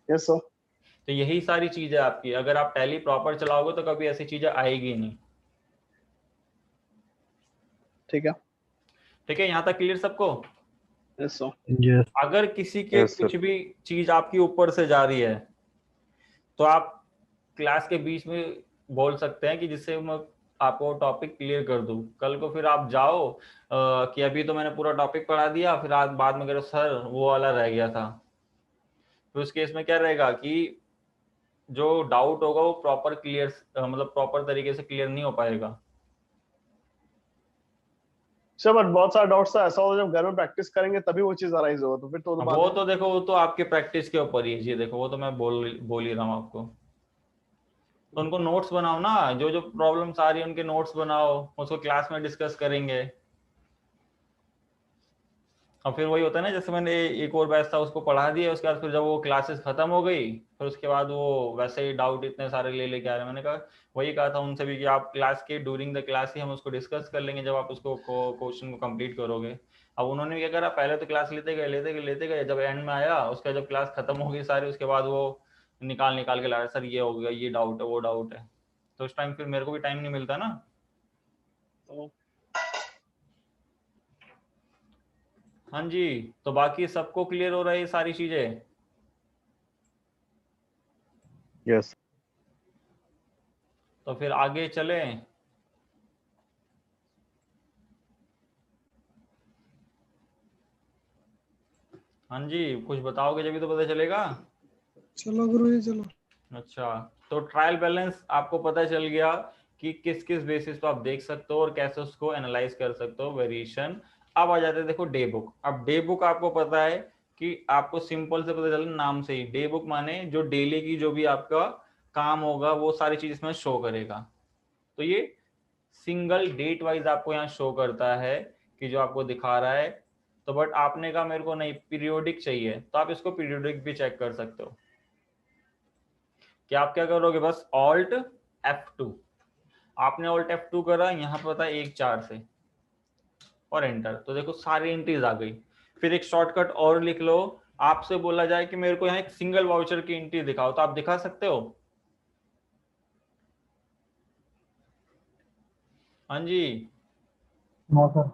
Yes sir. तो यही सारी चीज है आपकी, अगर आप टैली प्रॉपर चलाओगे तो कभी ऐसी चीजें आएगी नहीं। ठीक है। ठीक है, यहाँ तक क्लियर सबको। Yes sir. यस। अगर किसी के Yes, sir. कुछ भी चीज आपकी ऊपर से जा रही है तो आप क्लास के बीच में बोल सकते हैं कि जिससे मैं आपको टॉपिक क्लियर कर दूं, कल को फिर आप जाओ कि अभी तो मैंने पूरा टॉपिक पढ़ा दिया, फिर आज बाद में कह सर वो वाला रह गया था, तो उस केस में क्या रहेगा कि जो डाउट होगा वो प्रॉपर क्लियर मतलब प्रॉपर तरीके से क्लियर नहीं हो पाएगा। सर बट बहुत सारा डाउट्स ऐसा होता है जब घर में प्रैक्टिस करेंगे तभी वो चीज अराइज होगा, तो फिर तो बात वो है। तो देखो वो तो आपके प्रैक्टिस के ऊपर ही है जी, देखो वो तो मैं बोल ही रहा हूँ आपको, तो उनको नोट्स बनाओ ना, जो जो प्रॉब्लम्स आ रही है उनके नोट्स बनाओ, उसको क्लास में डिस्कस करेंगे। और फिर वही होता है ना, जैसे मैंने एक और बैच था उसको पढ़ा दिया, उसके बाद फिर जब वो क्लासेस खत्म हो गई फिर उसके बाद वो वैसे ही डाउट इतने सारे ले लेके आ रहे हैं, मैंने कहा वही कहा था उनसे भी कि आप क्लास के ड्यूरिंग द क्लास ही हम उसको डिस्कस कर लेंगे जब आप उसको क्वेश्चन को कंप्लीट करोगे। अब उन्होंने क्या करा, पहले तो क्लास लेते गए, जब एंड में आया उसका जब क्लास खत्म हो गई सारी, उसके बाद वो निकाल के ला रहा सर ये हो गया, ये डाउट है वो डाउट है, तो उस टाइम फिर मेरे को भी टाइम नहीं मिलता ना। हाँ जी, तो बाकी सबको क्लियर हो रहा है ये सारी चीजें। यस। तो फिर आगे चले। हाँ जी, कुछ बताओगे जब भी तो पता चलेगा। चलो गुरु जी चलो। अच्छा, तो ट्रायल बैलेंस आपको पता चल गया कि किस किस बेसिस पे आप देख सकते हो और कैसे उसको एनालाइज कर सकते हो वेरिएशन। अब आ जाते हैं देखो डे बुक। अब डे बुक आपको पता है कि आपको सिंपल से पता चला नाम से ही, डे बुक माने जो डेली की जो भी आपका काम होगा वो सारी चीज इसमें शो करेगा। तो ये सिंगल डेट वाइज आपको यहाँ शो करता है कि जो आपको दिखा रहा है। तो बट आपने कहा मेरे को नहीं पीरियोडिक चाहिए, तो आप इसको पीरियोडिक भी चेक कर सकते हो कि आप क्या करोगे, बस ऑल्ट F2। आपने ऑल्ट F2 करा, यहाँ पे पता है 1-4 से और एंटर, तो देखो सारी एंट्रीज आ गई। फिर एक शॉर्टकट और लिख लो, आपसे बोला जाए कि मेरे को यहाँ एक सिंगल वाउचर की एंट्री दिखाओ, तो आप दिखा सकते हो? हाँ जी, नो सर।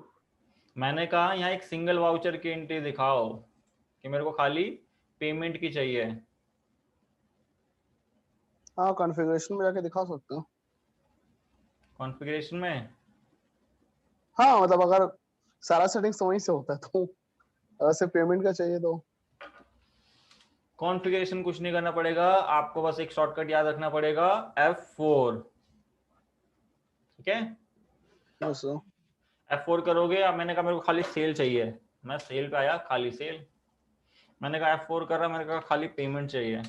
मैंने कहा यहाँ एक सिंगल वाउचर की एंट्री दिखाओ कि मेरे को खाली पेमेंट की चाहिए। हाँ कॉन्फ़िगरेशन में जाके दिखा सकते हो। कॉन्फ़िगरेशन में हाँ मतलब अगर सारा सेटिंग्स वहीं से होता है तो अगर सिर्फ पेमेंट का चाहिए तो कॉन्फ़िगरेशन कुछ नहीं करना पड़ेगा, आपको बस एक शॉर्टकट याद रखना पड़ेगा F4। ठीक है, बस F4 करोगे। अब मैंने कहा मेरे को खाली सेल चाहिए, मैं सेल पे आया, खाली सेल। मैंने कहा F4 कर रहा, मैंने कहा खाली पेमेंट चाहिए,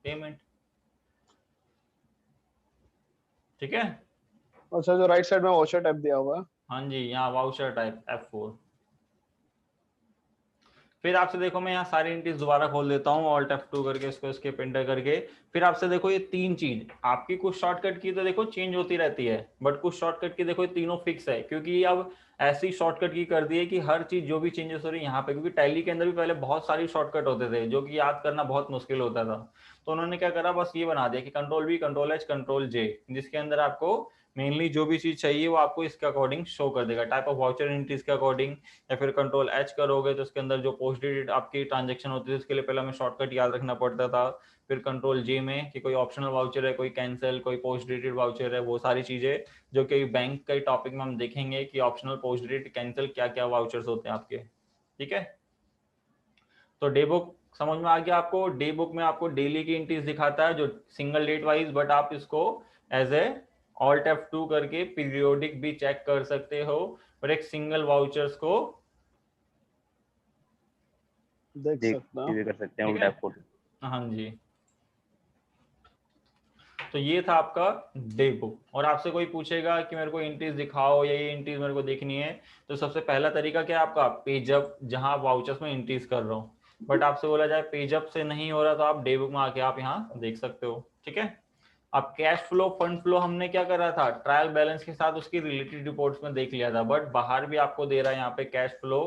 पेमेंट। ठीक है, अच्छा जो राइट साइड में वाउचर टाइप दिया हुआ है। हाँ जी, यहाँ वाउचर टाइप F4। फिर आपसे देखो मैं यहाँ सारी एंट्रीज दोबारा खोल देता हूँ, ऑल्ट F2 करके इसको स्किप एंटर करके। फिर आपसे देखो ये तीन चीज आपकी कुछ शॉर्टकट की तो देखो चेंज होती रहती है, बट कुछ शॉर्टकट की देखो ये तीनों फिक्स है, क्योंकि अब ऐसी शॉर्टकट की कर दी है कि हर चीज जो भी चेंजेस हो रही है यहाँ पे, क्योंकि टैली के अंदर भी पहले बहुत सारी शॉर्टकट होते थे जो कि याद करना बहुत मुश्किल होता था। तो उन्होंने क्या करा, बस ये बना दिया कि control V, control H, control J, जिसके अंदर आपको मेनली जो भी चीज चाहिए वो आपको इसके अकॉर्डिंग शो कर देगा, टाइप ऑफ वाउचर एंट्रीज के अकॉर्डिंग। या फिर कंट्रोल H करोगे तो उसके अंदर जो पोस्ट डेटेड आपकी ट्रांजेक्शन होती है उसके लिए पहले हमें शॉर्टकट याद रखना पड़ता था। फिर कंट्रोल J में कि कोई ऑप्शनल वाउचर है, कोई कैंसिल, कोई पोस्ट डेटेड वाउचर है, वो सारी चीजें जो कि बैंक के टॉपिक में हम देखेंगे कि ऑप्शनल, पोस्ट डेटेड, कैंसिल क्या क्या वाउचर्स होते हैं आपके। ठीक है, तो डे बुक समझ में आ गया आपको। डे बुक में आपको डेली की एंट्रीज दिखाता है जो सिंगल डेट वाइज, बट आप इसको एज ए ऑल्ट F2 करके पीरियोडिक भी चेक कर सकते हो, और एक सिंगल वाउचर्स को देख सकते हैं। कर सकते हैं ठीक उल्टा है? फोटो। हाँ जी, तो ये था आपका डे बुक। और आपसे कोई पूछेगा कि मेरे को एंट्रीज दिखाओ या ये एंट्रीज मेरे को देखनी है, तो सबसे पहला तरीका क्या है आपका, पेजअप, जहां आप वाउचर्स में एंट्रीज कर रहा हूँ। बट आपसे बोला जाए पेजअप से नहीं हो रहा तो आप डे बुक में आके आप यहाँ देख सकते हो। ठीक है, अब कैश फ्लो, फंड फ्लो हमने क्या करा था, ट्रायल बैलेंस के साथ उसकी रिलेटेड रिपोर्ट्स में देख लिया था, बट बाहर भी आपको दे रहा है यहाँ पे कैश फ्लो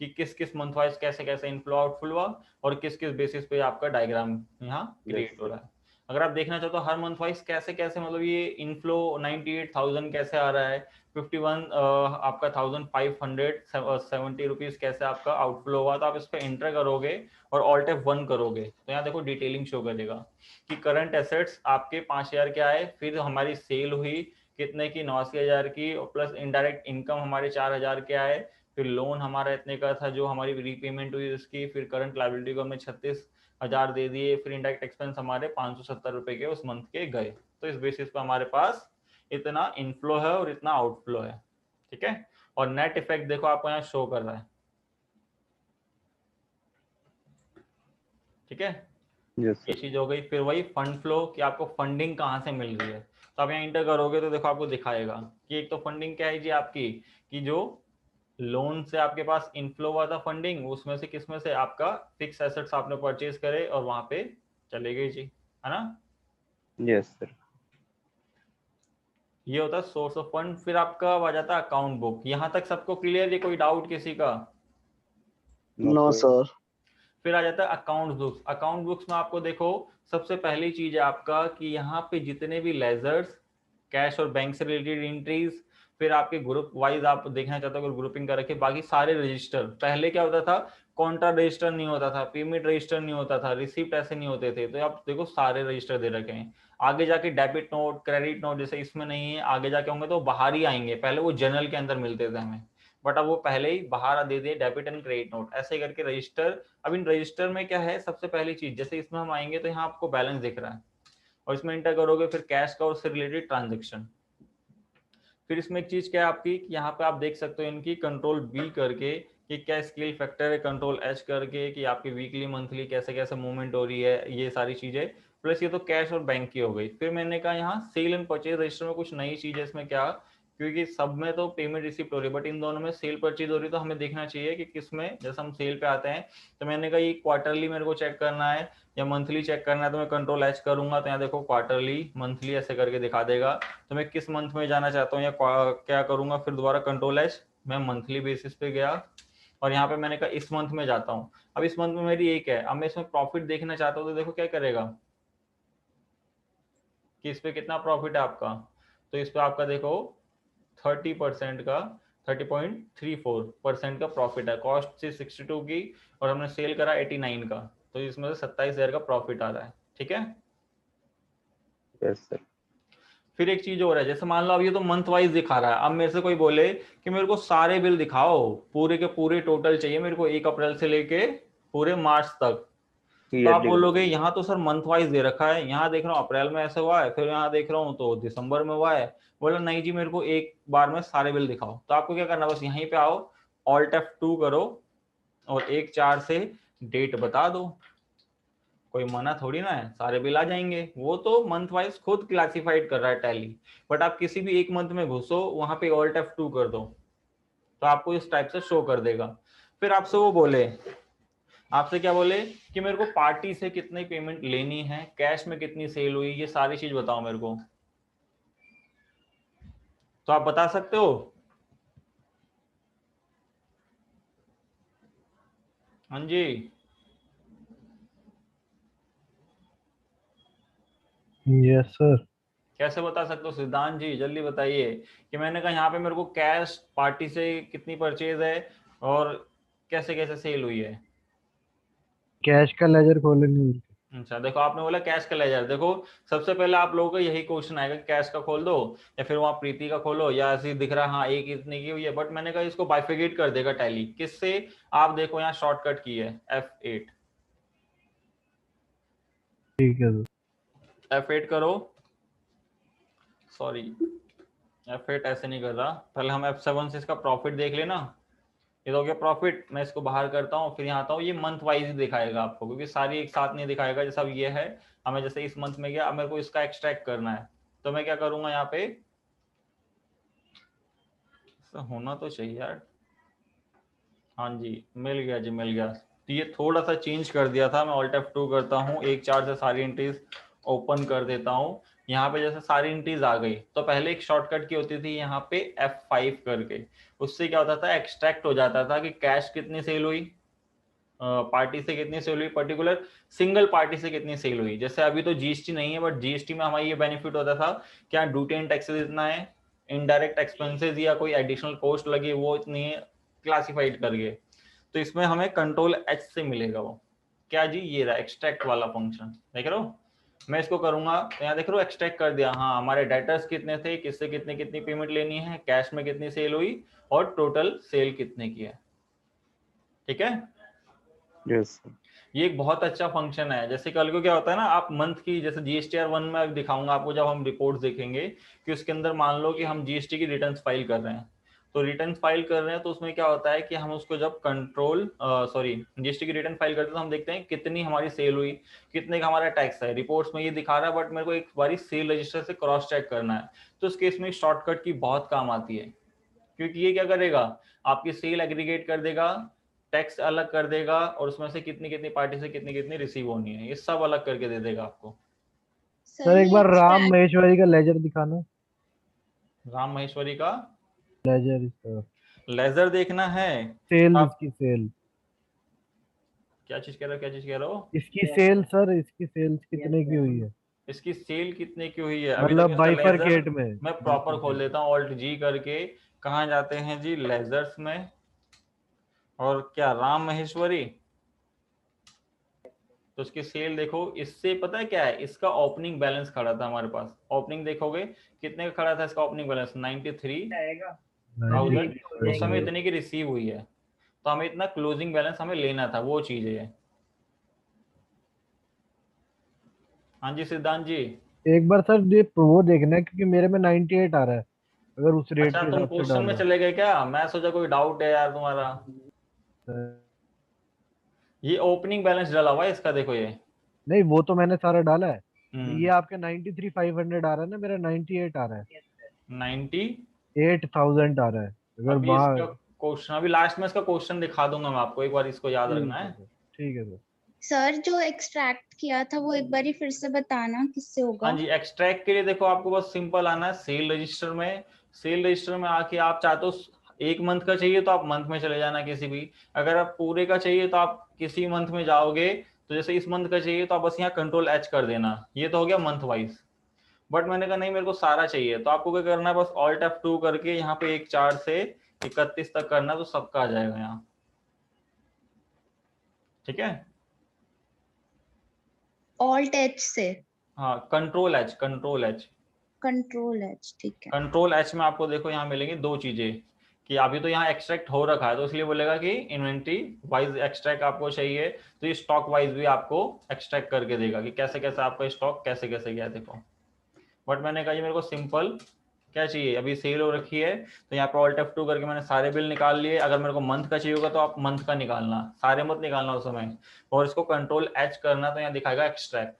कि किस किस मंथ वाइज कैसे कैसे इनफ्लो आउटफ्लो हुआ और किस किस बेसिस पे आपका डायग्राम यहाँ क्रिएट हो रहा है। अगर आप देखना चाहते हो हर मंथ वाइज कैसे कैसे, मतलब ये इनफ्लो 98,000 कैसे आ रहा है, 51 आपका 1,570 रुपीज कैसे आपका आउटफ्लो हुआ, तो आप इस पर एंटर करोगे और ऑल्ट F1 करोगे तो यहाँ देखो डिटेलिंग शो करेगा कि करंट एसेट्स आपके 5,000 के आए, फिर हमारी सेल हुई कितने की, 89,000 की, प्लस इनडायरेक्ट इनकम हमारे 4,000 के आए, फिर लोन हमारा इतने का था जो हमारी रीपेमेंट हुई उसकी, फिर करंट लायबिलिटी को हमने 36,000 दे दिए, फिर इंडायरेक्ट एक्सपेंस हमारे 570 रुपए के उस मंथ के गए। तो इस बेसिस पर हमारे पास इतना इनफ्लो है और इतना आउटफ्लो है। ठीक है, और नेट इफेक्ट देखो आपको यहाँ शो कर रहा है। ठीक है, ये चीज हो गई। फिर वही फंड फ्लो कि आपको फंडिंग कहाँ से मिल रही है, तो आप यहाँ इंटर करोगे तो देखो आपको दिखाएगा कि एक तो फंडिंग क्या है जी आपकी, कि जो लोन से आपके पास इनफ्लो हुआ था फंडिंग, उसमें से किसमें से आपका फिक्स एसेट्स आपने परचेज करे और वहां पे चले गए जी, है ना। Yes sir. ये होता है सोर्स ऑफ फंड। फिर आपका आ जाता है अकाउंट बुक। यहाँ तक सबको क्लियर है, कोई डाउट किसी का? No sir. फिर आ जाता है अकाउंट बुक्स। अकाउंट बुक्स में आपको देखो सबसे पहली चीज है आपका कि यहाँ पे जितने भी लेजर्स, कैश और बैंक से रिलेटेड एंट्रीज, फिर आपके ग्रुप वाइज आप देखना चाहते हो अगर ग्रुपिंग कर रखे, बाकी सारे रजिस्टर। पहले क्या होता था, कॉन्ट्रा रजिस्टर नहीं होता था, पेमेंट रजिस्टर नहीं होता था, रिसिप्ट ऐसे नहीं होते थे, तो आप देखो सारे रजिस्टर दे रखे हैं। आगे जाके डेबिट नोट, क्रेडिट नोट जैसे इसमें नहीं है, आगे जाके होंगे तो बाहर ही आएंगे, पहले वो जनरल के अंदर मिलते थे हमें, बट अब वो पहले ही बाहर दे दिए डेबिट एंड क्रेडिट नोट, ऐसे करके रजिस्टर। अब इन रजिस्टर में क्या है, सबसे पहली चीज जैसे इसमें हम आएंगे तो यहाँ आपको बैलेंस दिख रहा है और इसमें एंटर करोगे फिर कैश का और उससे रिलेटेड ट्रांजेक्शन। फिर इसमें एक चीज क्या है आपकी कि यहाँ पे आप देख सकते हो इनकी कंट्रोल बी करके कि क्या स्केल फैक्टर है, कंट्रोल एच करके कि आपकी वीकली मंथली कैसे कैसे मूवमेंट हो रही है, ये सारी चीजें। प्लस ये तो कैश और बैंक की हो गई। फिर मैंने कहा यहाँ सेल एंड परचेज रजिस्टर में कुछ नई चीज है। इसमें क्या, क्योंकि सब में तो पेमेंट रिसिप्ट हो रही है बट इन दोनों में सेल परचेज हो रही है, तो हमें देखना चाहिए कि किसमें, जैसे हम सेल पे आते हैं तो मैंने कहा ये क्वार्टरली मेरे को चेक करना है या मंथली चेक करना है, तो मैं कंट्रोल एच करूंगा तो यहाँ देखो क्वार्टरली मंथली ऐसे करके दिखा देगा। तो मैं किस मंथ में जाना चाहता हूँ या क्या करूंगा, फिर दोबारा कंट्रोल एच, मैं मंथली बेसिस पे गया और यहाँ पे मैंने कहा इस मंथ में जाता हूँ। अब इस मंथ में मेरी एक है, अब मैं इसमें प्रॉफिट देखना चाहता हूँ तो देखो क्या करेगा कि इस पे कितना प्रॉफिट है आपका। तो इस पे आपका देखो 30% का 30.34% का प्रॉफिट है। कॉस्ट से 62 की और हमने सेल करा 89 का, तो इसमें से 27,000 का प्रॉफिट आ रहा है। ठीक है। Yes sir. फिर एक चीज और है, जैसे मान लो अब ये तो मंथ वाइज दिखा रहा है, अब मेरे से कोई बोले कि मेरे को सारे बिल दिखाओ, पूरे के पूरे टोटल चाहिए मेरे को 1 अप्रैल से लेके पूरे मार्च तक, तो आप बोलोगे यहाँ तो सर मंथ वाइज दे रखा है, यहाँ देख रहा हूँ अप्रैल में ऐसा हुआ है, फिर यहाँ देख रहा हूँ तो दिसंबर में हुआ है। बोला नहीं जी मेरे को एक बार में सारे बिल दिखाओ। तो आपको क्या करना, बस यहीं पे आओ, ऑल्ट F2 करो और 1/4 से डेट बता दो। कोई मना थोड़ी ना है, सारे बिल आ जाएंगे। वो तो मंथ वाइज खुद क्लासिफाइड कर रहा है टैली, बट आप किसी भी एक मंथ में घुसो, वहां पे ऑल्ट F2 कर दो तो आपको इस टाइप से शो कर देगा। फिर आपसे वो बोले, आपसे क्या बोले कि मेरे को पार्टी से कितनी पेमेंट लेनी है, कैश में कितनी सेल हुई, ये सारी चीज बताओ मेरे को, तो आप बता सकते हो। हाँ जी, यस सर। कैसे बता सकते हो सिद्धांत जी, जल्दी बताइए। कि मैंने कहा यहाँ पे मेरे को कैश पार्टी से कितनी परचेज है और कैसे कैसे सेल हुई है। कैश का लेजर खोलेंगे। अच्छा देखो, आपने बोला कैश का लेजर। देखो सबसे पहले आप लोगों का यही क्वेश्चन आएगा कि कैश का खोल दो या फिर वहां प्रीति का खोलो, या ऐसे दिख रहा हाँ एक इतने की हुई है, बट मैंने कहा इसको बाइफिकेट कर देगा टैली। किससे, आप देखो यहाँ शॉर्टकट की है F8। ठीक है सर। F8 करो, सॉरी F8 ऐसे नहीं कर रहा, पहले हम F7 से इसका प्रॉफिट देख लेना। ये तो हो गया प्रॉफिट, मैं इसको बाहर करता हूँ, फिर यहाँ आता हूँ, ये मंथ वाइज ही दिखाएगा आपको क्योंकि सारी एक साथ नहीं दिखाएगा। जैसा अब ये है, हमें जैसे इस मंथ में गया, अब मेरे को इसका एक्सट्रैक्ट करना है, तो मैं क्या करूंगा यहाँ पे, होना तो चाहिए यार, हाँ जी मिल गया जी मिल गया। तो ये थोड़ा सा चेंज कर दिया था, मैं ऑल्ट F2 करता हूँ, 1/4 से सारी एंट्रीज ओपन कर देता हूँ। यहाँ पे जैसे सारी एंट्रीज आ गई, तो पहले एक शॉर्टकट की होती थी यहाँ पे F5 करके, उससे क्या होता था एक्सट्रैक्ट हो जाता था कि कैश कितनी सेल हुई, पार्टी से कितनी सेल हुई, पर्टिकुलर सिंगल पार्टी से कितनी सेल हुई। जैसे अभी तो जीएसटी नहीं है, बट जीएसटी में हमारा ये बेनिफिट होता था क्या, ड्यूटी एंड टैक्सेस इतना है, इनडायरेक्ट एक्सपेंसेस या कोई एडिशनल कॉस्ट लगी वो इतनी है, क्लासिफाइड करके। तो इसमें हमें कंट्रोल एच से मिलेगा वो क्या जी, ये रहा एक्सट्रैक्ट वाला फंक्शन, देख रहे हो। मैं इसको करूंगा तो यहाँ देख रहे हो एक्सट्रैक्ट कर दिया, हाँ हमारे डेटर्स कितने थे, किससे कितनी कितनी पेमेंट लेनी है, कैश में कितनी सेल हुई और टोटल सेल कितने की है। ठीक है, यस। ये एक बहुत अच्छा फंक्शन है। जैसे कल को क्या होता है ना, आप मंथ की, जैसे GSTR1 में दिखाऊंगा आपको जब हम रिपोर्ट देखेंगे, कि उसके अंदर मान लो कि हम जीएसटी की रिटर्न फाइल कर रहे हैं, तो रिटर्न फाइल कर रहे हैं तो उसमें क्या होता है कि हम उसको जब जीएसटी की रिटर्न फाइल करते हैं तो हम देखते हैं कितनी हमारी सेल हुई, कितने का हमारा टैक्स है। रिपोर्ट्स में ये दिखा रहा है बट मेरे को एक बारी सेल रजिस्टर से क्रॉस चेक करना है, तो उस केस में शॉर्टकट की बहुत काम आती है, क्योंकि ये क्या करेगा, आपकी सेल एग्रीगेट कर देगा, टैक्स अलग कर देगा और उसमें से कितनी कितनी पार्टी से कितनी कितनी रिसीव होनी है, ये सब अलग करके दे देगा आपको। सर एक बार राम महेश्वरी का लेजर दिखाना। राम महेश्वरी का लेजर सर, लेजर देखना है। सेल, आप इसकी सेल, क्या चीज कह रहे हो, क्या चीज कह रहे हो। इसकी सेल सर, इसकी सेल कितने की हुई है, इसकी सेल कितने की हुई है, अभी मतलब देखो इसका बाइफरकेट लेजर में। मैं प्रॉपर खोल देता हूँ, ऑल्ट G करके। कहाँ जाते हैं जी, लेजर्स में, और क्या राम महेश्वरी, तो उसकी सेल देखो। इससे पता है क्या है, इसका ओपनिंग बैलेंस खड़ा था हमारे पास, ओपनिंग देखोगे कितने का खड़ा था इसका ओपनिंग बैलेंस, 93,000। उस समय इतने की रिसीव हुई है, तो हमें इतना क्लोजिंग बैलेंस हमें लेना था, वो चीज है। हाँ जी सिद्धांत जी। एक बार सर ये वो देखना है क्योंकि मेरे में 98 आ रहा है, अगर उस रेट अच्छा के तुम हिसाब से क्वेश्चन में डालो। चले गए क्या? मैं सोचा कोई डाउट है यार तुम्हारा। ये ओपनिंग बैलेंस डाला हुआ है इसका, देखो ये। नहीं वो तो मैंने सारा डाला है। ये हम्म। आपके 93,500 आ रहा है ना, मेरा 98 आ रहा है। 90। 8,000 आ रहा है अगर अभी वहाँ। इसका क्वेश्चन, अभी लास्ट में इसका क्वेश्चन दिखा दूंगा मैं आपको, एक बार इसको याद रखना ठीक है है। सर, ठीक है सर। सर जो एक्सट्रैक्ट किया था वो एक बार फिर से बताना किससे हाँ होगा। जी, एक्सट्रैक्ट के लिए देखो आपको बस सिंपल आना है सेल रजिस्टर में। सेल रजिस्टर में आके आप चाहते हो एक मंथ का चाहिए तो आप मंथ में चले जाना किसी भी। अगर आप पूरे का चाहिए तो आप किसी मंथ में जाओगे। तो जैसे इस मंथ का चाहिए तो आप बस यहाँ कंट्रोल एच कर देना, ये तो हो गया मंथ वाइज। बट मैंने कहा नहीं मेरे को सारा चाहिए, तो आपको क्या करना है, बस ऑल्ट F2 करके यहाँ पे 1/4 से 31 तक करना, तो सबका आ जाएगा यहाँ। ठीक है। ऑल्ट एच से। हाँ, control H, control H. Control H, ठीक है। कंट्रोल एच में आपको देखो यहाँ मिलेंगी दो चीजें, कि अभी तो यहाँ एक्सट्रैक्ट हो रखा है तो इसलिए बोलेगा कि इन्वेंट्री वाइज एक्सट्रैक्ट आपको चाहिए, तो ये स्टॉक वाइज भी आपको एक्सट्रैक्ट करके देगा कि कैसे कैसे आपका स्टॉक कैसे कैसे गया देखो। बट मैंने कहा जी मेरे को सिंपल क्या चाहिए, अभी सेल हो रखी है तो यहाँ पे ऑल्ट F2 करके मैंने सारे बिल निकाल लिए। अगर मेरे को मंथ का चाहिए होगा तो आप मंथ का निकालना, सारे मत निकालना उस समय। और इसको कंट्रोल एच करना, तो यहाँ दिखाएगा एक्सट्रैक्ट।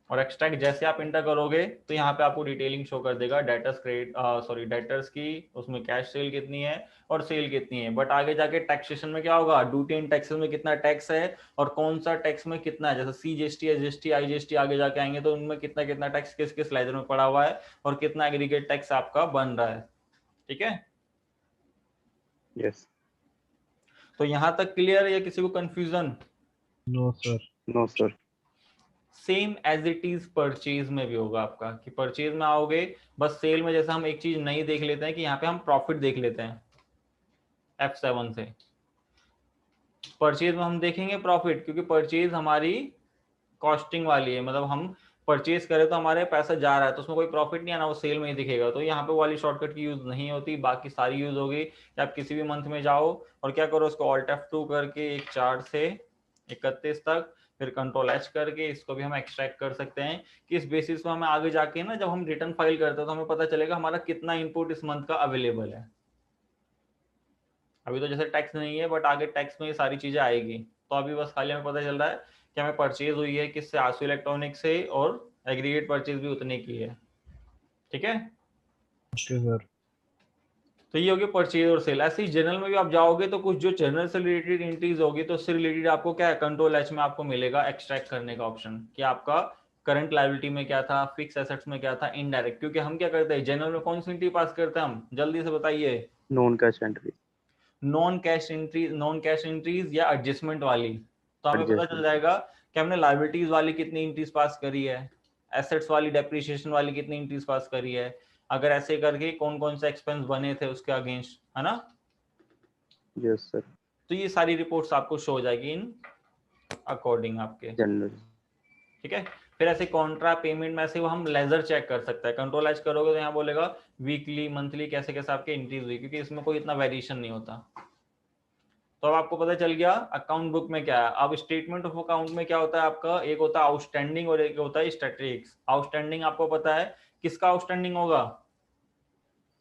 और एक्सट्रैक्ट जैसे आप इंटर करोगे तो यहाँ पे आपको डिटेलिंग शो कर देगा, डेटर्स क्रेडिट सॉरी डेटर्स की, उसमें कैश सेल कितनी है और सेल कितनी है। बट आगे जाके टैक्सेशन में क्या होगा, ड्यूटी एंड टैक्सेस में कितना टैक्स है और कौन सा टैक्स में कितना है, जैसे CGST, SGST, IGST आगे जाके आएंगे तो उनमें कितना कितना टैक्स किस किस लेजर में पड़ा हुआ है और कितना एग्रीगेट टैक्स आपका बन रहा है। ठीक है। Yes. तो यहाँ तक क्लियर है या किसी को confusion? No sir. No, sir. Same as it is purchase में भी होगा आपका, कि परचेज में आओगे बस सेल में जैसा हम एक चीज नहीं देख लेते हैं कि यहाँ पे हम प्रॉफिट देख लेते हैं F7 से। परचेज में हम देखेंगे प्रॉफिट, क्योंकि परचेज हमारी कॉस्टिंग वाली है, मतलब हम परचेज करें तो हमारे पैसा जा रहा है तो उसमें कोई प्रॉफिट नहीं आना, वो सेल में ही दिखेगा। तो यहाँ पे वाली शॉर्टकट की यूज नहीं होती, बाकी सारी यूज होगी कि आप किसी भी मंथ में जाओ और क्या करो, उसको ऑल्ट F2 करके 1/4 से 31 तक, फिर कंट्रोल एच करके इसको भी हम एक्सट्रैक्ट कर सकते हैं। किस बेसिस पे हमें आगे जाके ना जब हम रिटर्न फाइल करते हैं तो हमें पता चलेगा हमारा कितना इनपुट इस मंथ का अवेलेबल है। अभी तो जैसे टैक्स नहीं है बट आगे टैक्स में ये सारी चीजें आएगी, तो अभी बस खाली हमें पता चल रहा है कि हमें परचेज हुई है किससे, आंसू इलेक्ट्रॉनिक से, और एग्रीगेट परचेज भी उतने की है। ठीक है। Okay sir. तो ये होगी परचेज और सेल। ऐसे ही जनरल में भी आप जाओगे तो कुछ जो जनरल से रिलेटेड एंट्रीज होगी तो उससे रिलेटेड आपको क्या है, कंट्रोल एच में आपको मिलेगा एक्सट्रैक्ट करने का ऑप्शन, कि आपका करंट लायबिलिटी में क्या था, फिक्स एसेट्स में क्या था, इनडायरेक्ट। क्योंकि हम क्या करते हैं जनरल में, कौन सी एंट्री पास करते हैं हम, जल्दी से बताइए। Non-cash entry. Non cash entry, non cash entries या एडजस्टमेंट वाली। तो हमें पता चल Adjustment. जाएगा कि हमने लायबिलिटीज वाली कितनी एंट्रीज पास करी है, एसेट्स वाली डेप्रिसिएशन वाली कितनी एंट्रीज पास करी है, अगर ऐसे करके कौन कौन से एक्सपेंस बने थे उसके अगेंस्ट, है ना। Yes, sir. तो ये सारी रिपोर्ट्स आपको शो हो जाएगी इन अकॉर्डिंग आपके। General. ठीक है। फिर ऐसे कॉन्ट्रा पेमेंट में से वो हम लेजर चेक कर सकते हैं, कंट्रोल एच करोगे तो यहाँ बोलेगा वीकली, मंथली, कैसे कैसे आपके एंट्रीज हुई, क्योंकि इसमें कोई इतना वेरिएशन नहीं होता। तो अब आपको पता चल गया अकाउंट बुक में क्या है। अब स्टेटमेंट ऑफ अकाउंट में क्या होता है आपका, एक होता है आउटस्टैंडिंग और एक होता है स्टैटिस्टिक्स। आउटस्टैंडिंग आपको पता है किसका आउटस्टैंडिंग होगा,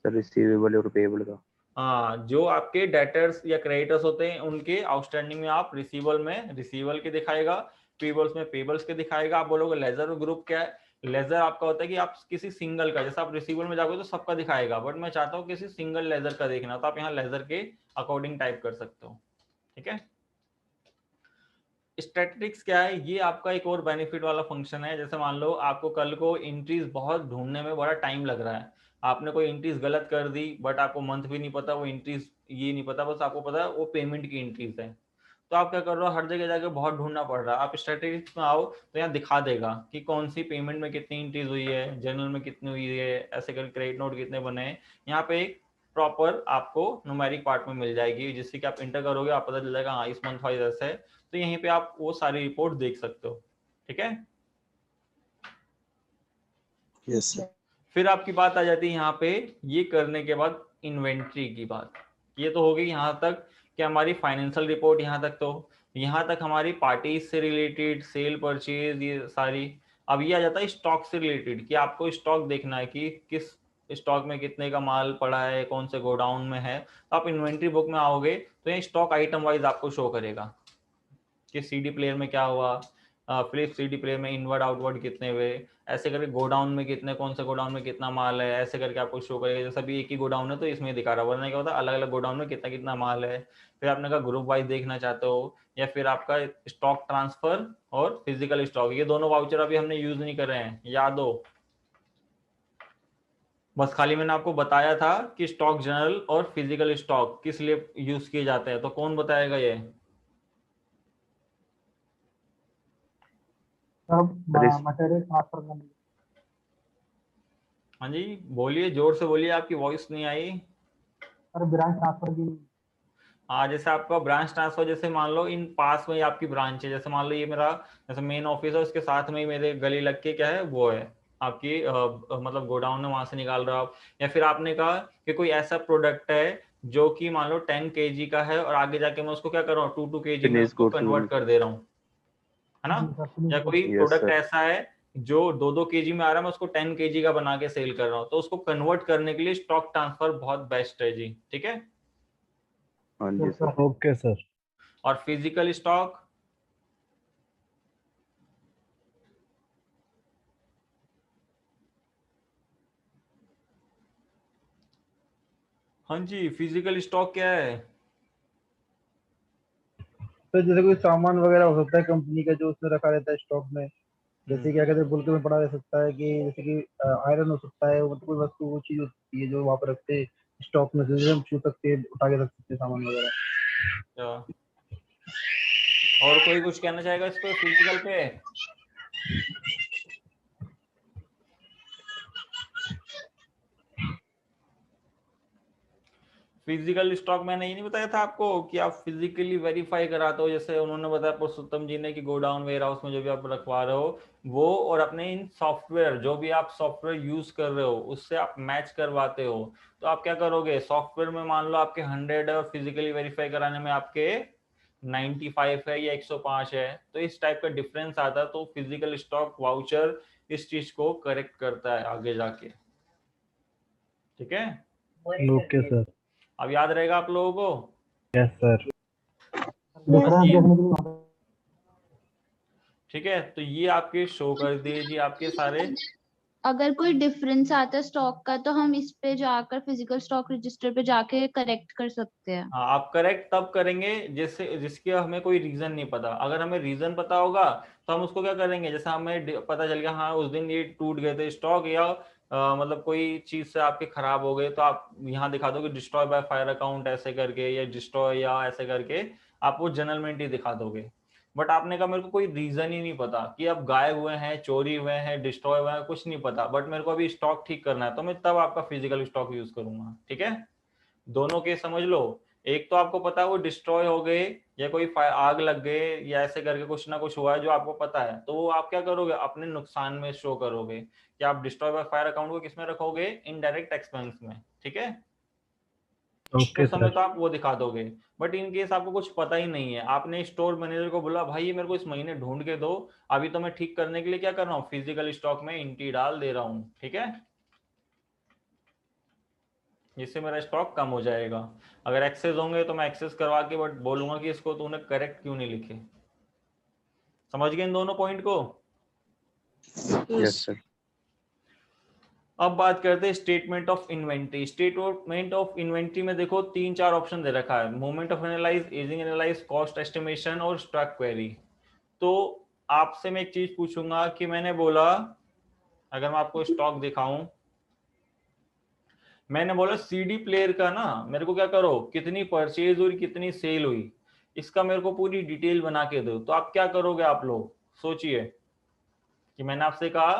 Sir, receivable और payable का. हाँ, जो आपके डेटर्स या क्रेडिटर्स होते हैं उनके आउटस्टैंडिंग में आप रिसीवल में रिसीवल के दिखाएगा, पेबल्स में पेबल्स के दिखाएगा। आप बोलोगे लेजर ग्रुप क्या है, लेजर आपका होता है कि आप किसी सिंगल का, जैसे आप रिसीवल में जाओगे तो सबका दिखाएगा, बट मैं चाहता हूँ किसी सिंगल लेजर का देखना, तो आप यहाँ लेजर के अकॉर्डिंग टाइप कर सकते हो। ठीक है। स्टैटिस्टिक्स क्या है, ये आपका एक और बेनिफिट वाला फंक्शन है। जैसे मान लो आपको कल को एंट्रीज बहुत ढूंढने में बड़ा टाइम लग रहा है, आपने कोई एंट्रीज गलत कर दी, बट आपको मंथ भी नहीं पता, वो एंट्रीज ये नहीं पता, बस आपको पता है वो पेमेंट की एंट्रीज है। तो आप क्या कर रहे हो, हर जगह जाके बहुत ढूंढना पड़ रहा है। आप स्टैटिस्टिक्स में आओ तो यहाँ दिखा देगा कि कौन सी पेमेंट में कितनी एंट्रीज हुई है, जनरल में कितनी हुई है, ऐसे कर क्रेडिट नोट कितने बने हैं। यहाँ पे एक प्रॉपर आपको न्यूमेरिक पार्ट में मिल जाएगी, जिससे कि आप इंटर करोगे आप पता चल जाएगा हाँ इस मंथ वाइज ऐसा है, तो यहीं पे आप वो सारी रिपोर्ट देख सकते हो। ठीक है। Yes sir. फिर आपकी बात आ जाती है यहाँ पे, ये करने के बाद इन्वेंट्री की बात। ये तो होगी यहाँ तक कि हमारी फाइनेंशियल रिपोर्ट, यहाँ तक तो यहाँ तक हमारी पार्टीज से रिलेटेड, सेल परचेज, ये सारी। अब ये आ जाता है स्टॉक से रिलेटेड, कि आपको स्टॉक देखना है कि किस स्टॉक में कितने का माल पड़ा है, कौन से गोडाउन में है, तो आप इन्वेंट्री बुक में आओगे तो ये स्टॉक आइटम वाइज आपको शो करेगा कि सीडी प्लेयर में क्या हुआ, फ्लिप सीडी प्लेयर में इनवर्ड आउटवर्ड कितने हुए, ऐसे करके गोडाउन में कितने, कौन से गोडाउन में कितना माल है, ऐसे करके आपको शो करेगा। जैसे अभी एक ही गोडाउन है तो इसमें दिखा रहा है, वरना क्या होता है अलग अलग गोडाउन में कितना कितना माल है। फिर आपने कहा ग्रुप वाइज देखना चाहते हो, या फिर आपका स्टॉक ट्रांसफर और फिजिकल स्टॉक, ये दोनों वाउचर अभी हमने यूज नहीं कर रहे हैं, याद हो। बस खाली मैंने आपको बताया था कि स्टॉक जनरल और फिजिकल स्टॉक किस लिए यूज किए जाते हैं, तो कौन बताएगा ये? सर मटेरियल ट्रांसफर करने। हाँ जी बोलिए, जोर से बोलिए, आपकी वॉइस नहीं आई। सर ब्रांच ट्रांसफर की। हाँ, जैसे आपका ब्रांच ट्रांसफर, जैसे मान लो इन पास में ही आपकी ब्रांच है, जैसे मान लो ये मेरा जैसे मेन ऑफिस है, उसके साथ में ही मेरे गली लग के क्या है वो है आपकी मतलब गोडाउन है, वहां से निकाल रहे हो आप। या फिर आपने कहा कि कोई ऐसा प्रोडक्ट है जो कि मान लो 10 kg का है और आगे जाके मैं उसको क्या कर रहा हूँ 2 kg में उसको कन्वर्ट कर दे रहा हूँ, है ना। या कोई प्रोडक्ट ऐसा है जो 2 kg में आ रहा है, मैं उसको 10 kg का बना के सेल कर रहा हूँ, तो उसको कन्वर्ट करने के लिए स्टॉक ट्रांसफर बहुत बेस्ट है जी, ठीक है। हाँ जी सर। Okay sir. और फिजिकल स्टॉक, हाँ जी फिजिकल स्टॉक क्या है? तो जैसे कोई सामान वगैरह हो सकता है कंपनी का जो उसमें रखा रहता है स्टॉक में, जैसे क्या कहते हैं बुल्क में पड़ा रह सकता है, कि जैसे कि आयरन हो सकता है, मतलब कोई वस्तु वो चीज होती है जो वहां पर रखते हैं स्टॉक में, जैसे हम छू सकते हैं, उठा के रख सकते हैं सामान वगैरह। और कोई कुछ कहना चाहेगा इस पे फिजिकल पे? फिजिकल स्टॉक मैंने ये नहीं बताया था आपको कि आप फिजिकली वेरीफाई कराते हो, जैसे उन्होंने बताया पुरुषोत्तम जी ने कि गोडाउन वेयर हाउस में जो भी आप रखवा रहे हो वो, और अपने इन सॉफ्टवेयर जो भी आप सॉफ्टवेयर यूज कर रहे हो उससे आप मैच करवाते हो। तो आप क्या करोगे, सॉफ्टवेयर में मान लो आपके 100 है और फिजिकली वेरीफाई कराने में आपके 95 है या 105 है, तो इस टाइप का डिफरेंस आता है। तो फिजिकल स्टॉक वाउचर इस चीज को करेक्ट करता है आगे जाके, ठीक है। Okay sir. अब याद रहेगा आप लोगों को? Yes sir. डिफरेंस देखने के लिए। ठीक है, तो ये आपके शो कर दिए जी आपके सारे। अगर कोई डिफरेंस आता है स्टॉक का तो हम इस पे जाकर फिजिकल स्टॉक रजिस्टर पे जाके करेक्ट कर सकते हैं। हाँ, आप करेक्ट तब करेंगे जिसके हमें कोई रीजन नहीं पता। अगर हमें रीजन पता होगा तो हम उसको क्या करेंगे, जैसे हमें पता चल गया हाँ उस दिन ये टूट गए थे स्टॉक, या मतलब कोई चीज से आपके खराब हो गए, तो आप यहाँ दिखा दोगे डिस्ट्रॉय बाय फायर अकाउंट ऐसे करके, या डिस्ट्रॉय या ऐसे करके आप वो जनरल एंट्री दिखा दोगे। बट आपने कहा मेरे को कोई रीजन ही नहीं पता कि अब गायब हुए हैं, चोरी हुए हैं, डिस्ट्रॉय हुए हैं, कुछ नहीं पता, बट मेरे को अभी स्टॉक ठीक करना है, तो मैं तब आपका फिजिकल स्टॉक यूज करूंगा, ठीक है। दोनों के समझ लो, एक तो आपको पता है वो डिस्ट्रॉय हो गए या कोई आग लग गए या ऐसे करके कुछ ना कुछ हुआ है जो आपको पता है, तो वो आप क्या करोगे, अपने नुकसान में शो करोगे कि आप डिस्ट्रॉय बाय फायर अकाउंट को किसमें रखोगे, इनडायरेक्ट एक्सपेंस में, ठीक है। ओके उस समय सर। तो आप वो दिखा दोगे। बट इन केस आपको कुछ पता ही नहीं है, आपने स्टोर मैनेजर को बोला भाई ये मेरे को इस महीने ढूंढ के दो, अभी तो मैं ठीक करने के लिए क्या कर रहा हूँ, फिजिकल स्टॉक में एंट्री डाल दे रहा हूँ, ठीक है, जिससे मेरा स्टॉक कम हो जाएगा। अगर एक्सेस होंगे तो मैं एक्सेस करवा के बट बोलूंगा कि इसको तूने करेक्ट क्यों नहीं लिखे। समझ गए इन दोनों पॉइंट को? Yes sir. अब बात करते हैं statement of inventory. Statement of inventory में देखो 3-4 ऑप्शन दे रखा है, moment of analyse, ageing analyse, cost estimation और स्टॉक क्वेरी। तो आपसे मैं एक चीज पूछूंगा कि मैंने बोला, अगर मैं आपको स्टॉक दिखाऊं, मैंने बोला सीडी प्लेयर का ना मेरे को क्या करो, कितनी परचेज हुई कितनी सेल हुई, इसका मेरे को पूरी डिटेल बना के दो। तो आप क्या करोगे, आप लोग सोचिए कि मैंने आपसे कहा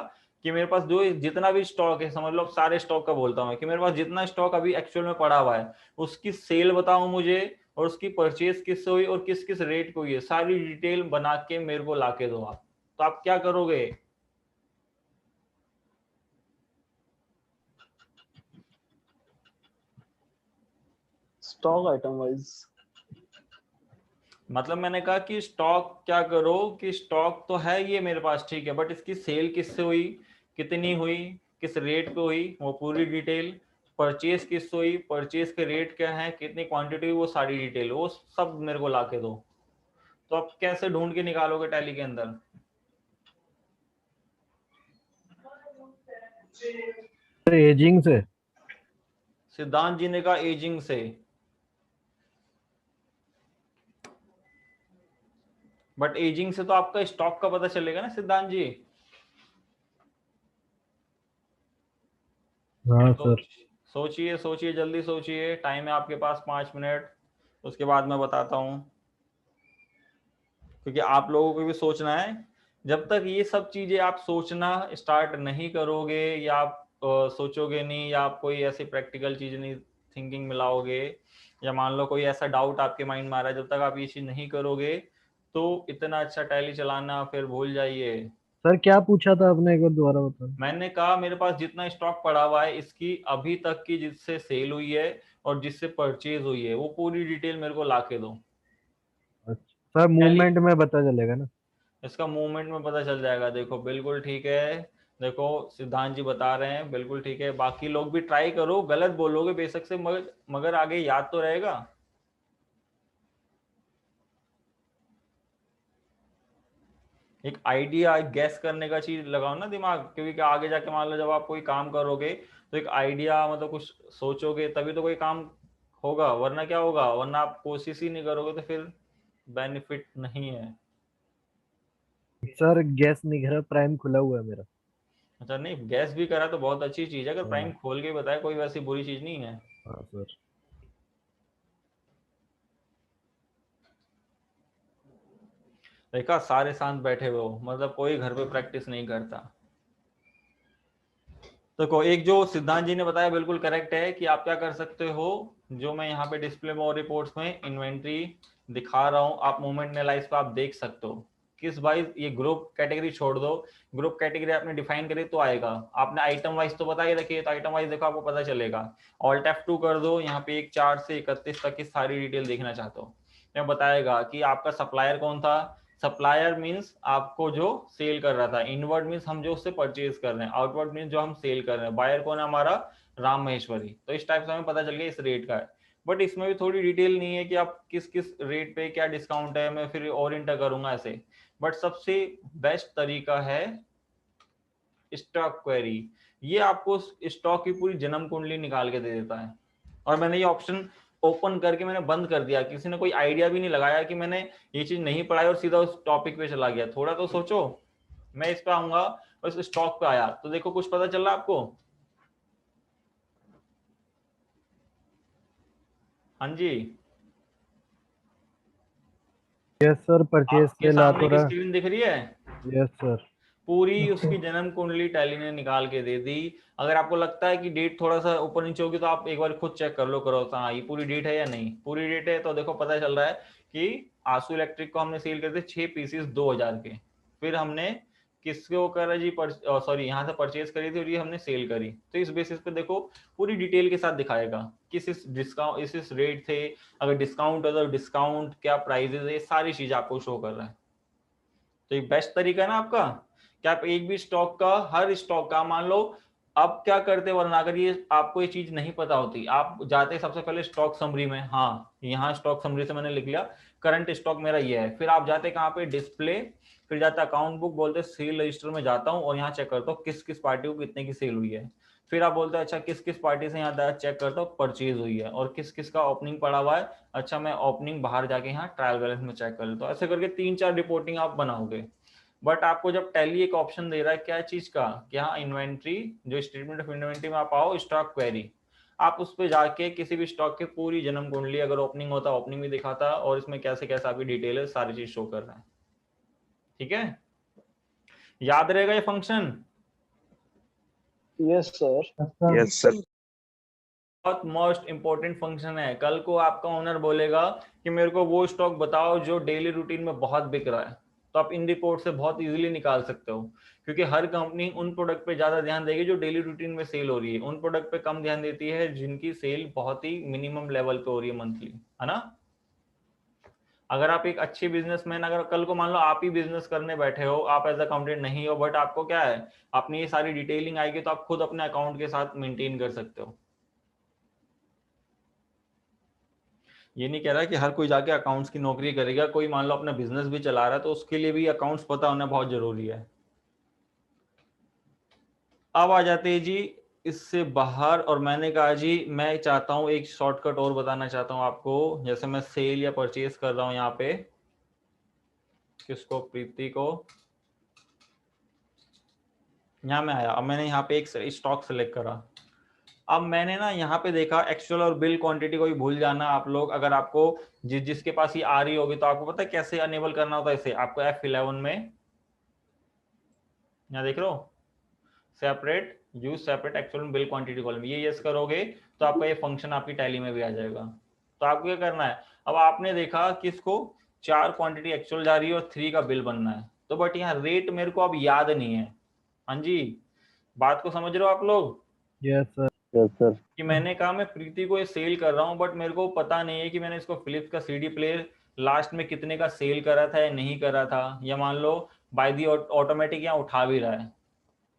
कि मेरे पास जो जितना भी स्टॉक है, समझ लो सारे स्टॉक का बोलता हूँ कि मेरे पास जितना स्टॉक अभी एक्चुअल में पड़ा हुआ है उसकी सेल बताओ मुझे, और उसकी परचेज किससे हुई और किस किस रेट को हुई है, सारी डिटेल बना के मेरे को लाके दो आप। तो आप क्या करोगे? Stock item wise. मतलब मैंने कहा कि स्टॉक क्या करो कि स्टॉक तो है ये मेरे पास, ठीक है, बट इसकी सेल किससे हुई, कितनी हुई, किस रेट पे हुई वो पूरी डिटेल, परचेज किस हुई, परचेज के रेट क्या है, कितनी क्वांटिटी हुई, वो सारी डिटेल, वो सब मेरे को ला के दो। तो आप कैसे ढूंढ के निकालोगे टैली के अंदर? एजिंग से। सिद्धांत जी ने कहा एजिंग से, बट एजिंग से तो आपका स्टॉक का पता चलेगा ना सिद्धांत जी। हाँ सर। सोचिए सोचिए, जल्दी सोचिए, टाइम है आपके पास 5 मिनट, उसके बाद मैं बताता हूँ, क्योंकि आप लोगों को भी सोचना है। जब तक ये सब चीजें आप सोचना स्टार्ट नहीं करोगे, या आप सोचोगे नहीं, या आप कोई ऐसी प्रैक्टिकल चीज नहीं थिंकिंग मिलाओगे, या मान लो कोई ऐसा डाउट आपके माइंड में आ रहा है, जब तक आप ये चीज नहीं करोगे तो इतना अच्छा टैली चलाना फिर भूल जाइए। सर क्या पूछा था आपने, एक बार दोबारा बताओ। मैंने कहा मेरे पास जितना स्टॉक पड़ा हुआ है इसकी अभी तक की, जिससे सेल हुई है और जिससे परचेज हुई है, वो पूरी डिटेल मेरे को ला के दो। अच्छा सर, मूवमेंट में पता चलेगा ना? इसका मूवमेंट में पता चल जाएगा। देखो बिल्कुल ठीक है, देखो सिद्धांत जी बता रहे हैं बिल्कुल ठीक है, बाकी लोग भी ट्राई करो, गलत बोलोगे बेशक से, मगर आगे याद तो रहेगा। एक आइडिया, एक गैस करने का चीज लगाओ ना दिमाग, क्योंकि आगे जाके मान लो जब आप कोई काम करोगे तो एक आइडिया, मतलब कुछ सोचोगे तभी तो कोई काम होगा, वरना क्या होगा, वरना आप कोशिश ही नहीं करोगे तो फिर बेनिफिट नहीं है। सर गैस नहीं करा, प्राइम खुला हुआ है मेरा। अच्छा, नहीं गैस भी करा तो बहुत अच्छी चीज है, अगर प्राइम हाँ। खोल के बताए कोई वैसी बुरी चीज नहीं है। हाँ सर। देखा, सारे शांत बैठे हुए हो, मतलब कोई घर पे प्रैक्टिस नहीं करता। तो एक जो सिद्धांत जी ने बताया बिल्कुल करेक्ट है, कि आप क्या कर सकते हो, जो मैं यहाँ पे डिस्प्ले में और रिपोर्ट्स में इन्वेंट्री दिखा रहा हूँ, आप मूवमेंट एनालाइज पे आप देख सकते हो किस वाइज, ये ग्रुप कैटेगरी छोड़ दो, ग्रुप कैटेगरी आपने डिफाइन करी तो आएगा, आपने आइटम वाइज तो बता ही रखिए, तो आइटम वाइज देखो आपको पता चलेगा। ऑल्ट F2 कर दो, यहाँ पे 1 4 से 31 तक की सारी डिटेल देखना चाहते हो, मैं बताएगा कि आपका सप्लायर कौन था। सप्लायर मींस आपको जो सेल कर रहा था, इनवर्ड मींस हम जो उससे परचेज कर रहे हैं, आउटवर्ड मींस जो हम सेल कर रहे हैं, बायर कौन है हमारा, राम महेश्वरी। तो इस टाइप से हमें पता चल गया इस रेट का है, बट इसमें भी थोड़ी डिटेल नहीं है कि आप किस किस रेट पे क्या डिस्काउंट है, मैं फिर और इंटर करूंगा ऐसे। बट सबसे बेस्ट तरीका है स्टॉक क्वेरी, ये आपको स्टॉक की पूरी जन्म कुंडली निकाल के दे देता है। और मैंने ये ऑप्शन ओपन करके मैंने बंद कर दिया, किसी ने कोई आइडिया भी नहीं लगाया कि मैंने ये चीज नहीं पढ़ाई और सीधा उस टॉपिक पे चला गया, थोड़ा तो सोचो। मैं इस पे आऊंगा और इस स्टॉक पे आया तो देखो कुछ पता चल रहा आपको? हाँ जी, यस सर, परचेज आपके से ला सामने तो की रहा। स्क्रीन दिख रही है, यस सर। पूरी उसकी जन्म कुंडली टैली ने निकाल के दे दी। अगर आपको लगता है कि डेट थोड़ा सा ऊपर नीचे होगी तो आप एक बार खुद चेक कर लो, करो हाँ ये पूरी डेट है या नहीं, पूरी डेट है तो देखो पता चल रहा है कि आंसू इलेक्ट्रिक को हमने सेल कर दिए 6 पीसेस 2000 के, फिर हमने किसको करा जी, सॉरी यहाँ से परचेज करी थी और ये हमने सेल करी, तो इस बेसिस पे देखो पूरी डिटेल के साथ दिखाएगा किस इस डिस्काउंट इस रेट थे, अगर डिस्काउंट है तो डिस्काउंट क्या प्राइजेस है, सारी चीज आपको शो कर रहा है। तो ये बेस्ट तरीका है ना आपका, कि आप एक भी स्टॉक का, हर स्टॉक का मान लो, अब क्या करते, वरना अगर ये आपको ये चीज नहीं पता होती, आप जाते सबसे पहले स्टॉक समरी में, हाँ यहाँ स्टॉक समरी से मैंने लिख लिया करंट स्टॉक मेरा ये है, फिर आप जाते कहाँ पे, डिस्प्ले, फिर जाता अकाउंट बुक, बोलते सेल रजिस्टर में जाता हूँ और यहाँ चेक करता हूँ किस किस पार्टी को कितने की सेल हुई है, फिर आप बोलते हैं अच्छा किस किस पार्टी से यहाँ चेक करता हूँ परचेज हुई है और किस किस का ओपनिंग पड़ा हुआ है, अच्छा मैं ओपनिंग बाहर जाके यहाँ ट्रायल बैलेंस में चेक कर लेता हूँ, ऐसे करके 3-4 रिपोर्टिंग आप बनाओगे। बट आपको जब टैली एक ऑप्शन दे रहा है क्या चीज का, कि हाँ इन्वेंट्री, जो स्टेटमेंट ऑफ इन्वेंट्री में आप आओ स्टॉक क्वेरी, आप उस पर जाके किसी भी स्टॉक की पूरी जन्म कुंडली, अगर ओपनिंग होता ओपनिंग भी दिखाता और इसमें कैसे कैसे आपकी डिटेल है सारी चीज शो कर रहा है। ठीक है, याद रहेगा ये function? Yes sir. Yes sir. बहुत मोस्ट इंपॉर्टेंट फंक्शन है। कल को आपका ओनर बोलेगा कि मेरे को वो स्टॉक बताओ जो डेली रूटीन में बहुत बिक रहा है, तो आप इन रिपोर्ट से बहुत इजीली निकाल सकते हो, क्योंकि हर कंपनी उन प्रोडक्ट पे ज्यादा ध्यान देगी जो डेली रूटीन में सेल हो रही है, उन प्रोडक्ट पे कम ध्यान देती है जिनकी सेल बहुत ही मिनिमम लेवल पे हो रही है मंथली, है ना। अगर आप एक अच्छे बिजनेसमैन, अगर कल को मान लो आप ही बिजनेस करने बैठे हो, आप एज अकाउंटेंट नहीं हो, बट आपको क्या है, अपनी ये सारी डिटेलिंग आएगी तो आप खुद अपने अकाउंट के साथ मेंटेन कर सकते हो। ये नहीं कह रहा कि हर कोई जाके अकाउंट्स की नौकरी करेगा, कोई मान लो अपना बिजनेस भी चला रहा है तो उसके लिए भी अकाउंट्स पता होना बहुत जरूरी है। अब आ जाते हैं जी इससे बाहर, और मैंने कहा जी मैं चाहता हूं एक शॉर्टकट और बताना चाहता हूं आपको। जैसे मैं सेल या परचेज कर रहा हूं यहाँ पे, किसको, प्रीति को, यहाँ में आया, अब मैंने यहाँ पे एक स्टॉक सेलेक्ट करा। अब मैंने ना यहाँ पे देखा एक्चुअल और बिल क्वांटिटी को भी भूल जाना आप लोग। अगर आपको जिसके पास ये आ रही होगी तो आपको पता है कैसे अनेबल करना होता है इसे। आपको F11 में यहाँ देख रहे हो, separate use separate actual bill quantity column, ये यस करोगे तो आपका ये फंक्शन आपकी टैली में भी आ जाएगा। तो आपको क्या करना है, अब आपने देखा कि इसको 4 क्वांटिटी एक्चुअल जा रही है और 3 का बिल बनना है, तो बट यहाँ रेट मेरे को अब याद नहीं है। हाँ जी, बात को समझ रहे हो आप लोग? Yes sir. Yes sir. कि मैंने कहा मैं प्रीति को ये सेल कर रहा हूँ, बट मेरे को पता नहीं है कि मैंने इसको फिलिप्स का सीडी प्लेयर लास्ट में कितने का सेल करा था या नहीं करा था, या मान लो बाय दी ऑटोमेटिक यहाँ उठा भी रहा है,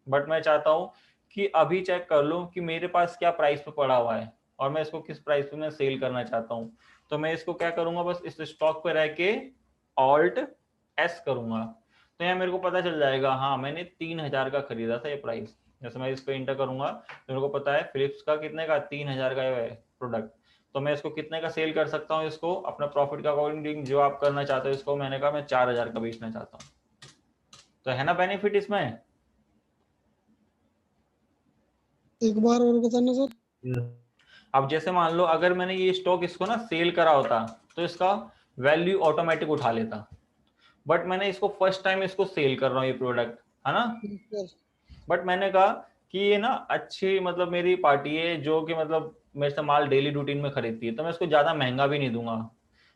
बट मैं चाहता हूँ कि अभी चेक कर लूँ कि मेरे पास क्या प्राइस पे पड़ा हुआ है और मैं इसको किस प्राइस पे मैं सेल करना चाहता हूँ। तो मैं इसको क्या करूंगा, बस इस स्टॉक पे रह के Alt S करूंगा, तो यहाँ मेरे को पता चल जाएगा हाँ मैंने 3000 का खरीदा था ये प्राइस। जैसे मैं इस पे इंटर करूंगा तो मेरे को पता है फिलिप्स का कितने का, 3000 का है प्रोडक्ट, तो मैं इसको कितने का सेल कर सकता हूँ, इसको अपना प्रॉफिट का अकॉर्डिंग जो आप करना चाहते हो इसको, मैंने कहा मैं 4000 का बेचना चाहता हूँ। तो है ना बेनिफिट इसमें? एक बार और बताना सर। अब जैसे मान लो अगर मैंने ये स्टॉक इसको ना सेल करा होता तो इसका वैल्यू ऑटोमेटिक उठा लेता, बट मैंने इसको फर्स्ट टाइम इसको सेल कर रहा हूँ ये प्रोडक्ट, है ना। बट मैंने कहा कि ये ना अच्छी मतलब मेरी पार्टी है जो कि मतलब मेरे से माल डेली रूटीन में खरीदती है, तो मैं इसको ज्यादा महंगा भी नहीं दूंगा।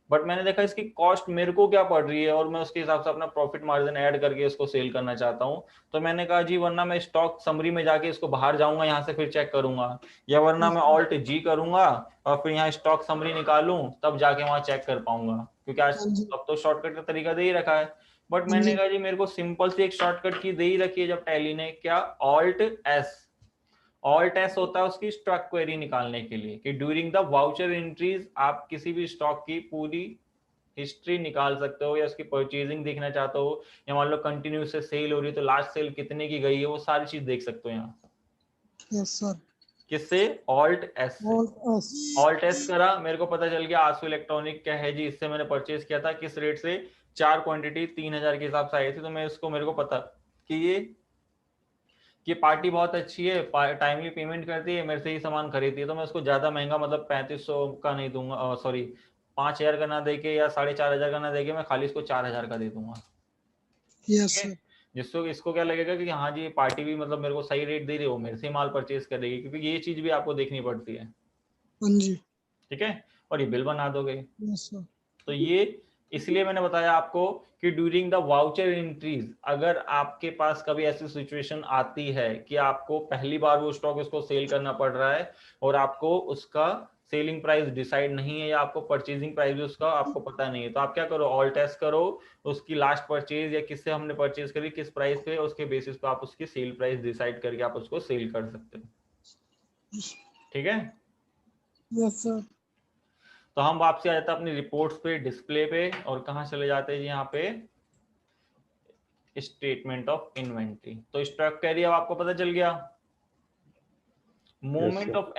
बट मैंने देखा इसकी कॉस्ट मेरे को क्या पड़ रही है और मैं उसके हिसाब से अपना प्रॉफिट मार्जिन ऐड करके इसको सेल करना चाहता हूँ। तो मैंने कहा जी वरना मैं स्टॉक समरी में जाके इसको बाहर जाऊंगा यहाँ से फिर चेक करूंगा, या वरना मैं Alt G करूंगा और फिर यहाँ स्टॉक समरी निकालूं तब जाके वहां चेक कर पाऊंगा, क्योंकि आज अब तो शॉर्टकट का तरीका दे ही रखा है। बट मैंने कहा जी मेरे को सिंपल सी एक शॉर्टकट की दे ही रखी है जब टैली ने, क्या, Alt S होता है उसकी स्टॉक क्वेरी निकालने के लिए कि ड्यूरिंग द वाउचर एंट्रीज आप किसी भी स्टॉक की पूरी हिस्ट्री निकाल सकते हो, या उसकी परचेजिंग देखना चाहते हो, या मान लो कंटिन्यू से सेल हो रही है तो लास्ट सेल कितने की गई है, वो सारी चीज देख सकते हो यहाँ। Yes sir. किससे? Alt S से। Alt S करा, मेरे को पता चल गया आंसू इलेक्ट्रॉनिक क्या है जी, इससे मैंने परचेज किया था, किस रेट से, 4 क्वांटिटी 3000 के हिसाब से आई थी, तो मैं इसको मेरे को पता कि पार्टी बहुत अच्छी है, टाइमली पेमेंट करती है, मेरे से ही सामान खरीदती है, तो मैं उसको ज्यादा महंगा मतलब 3500 का नहीं दूंगा, सॉरी 5000 का ना देके या 4500 का ना देके मैं खाली इसको 4000 का दे दूंगा। Yes sir. जिसको इसको क्या लगेगा कि हाँ जी पार्टी भी मतलब मेरे को सही रेट दे रही है, वो मेरे से माल परचेज करेगी, क्योंकि ये चीज भी आपको देखनी पड़ती है। हाँ जी। ठीक है, और ये बिल बना दोगे। Yes sir. तो ये इसलिए मैंने बताया आपको कि ड्यूरिंग द वाउचर एंट्रीज अगर आपके पास कभी ऐसी सिचुएशन आती है कि आपको पहली बार वो स्टॉक उसको सेल करना पड़ रहा है और आपको उसका सेलिंग प्राइस डिसाइड नहीं है, या आपको परचेजिंग प्राइस भी उसका आपको पता नहीं है, तो आप क्या करो, Alt S करो, उसकी लास्ट परचेज या किससे हमने परचेज करी किस प्राइस पे, उसके बेसिस पे आप उसकी सेल प्राइस डिसाइड करके आप उसको सेल कर सकते हो। ठीक है, यस सर। तो हम वापसी आ जाते हैं अपनी रिपोर्ट्स पे, डिस्प्ले पे, और कहाँ चले जाते हैं जी यहाँ पे स्टेटमेंट ऑफ इन्वेंट्री। तो स्टॉक कैरियर आपको पता चल गया। मोमेंट ऑफ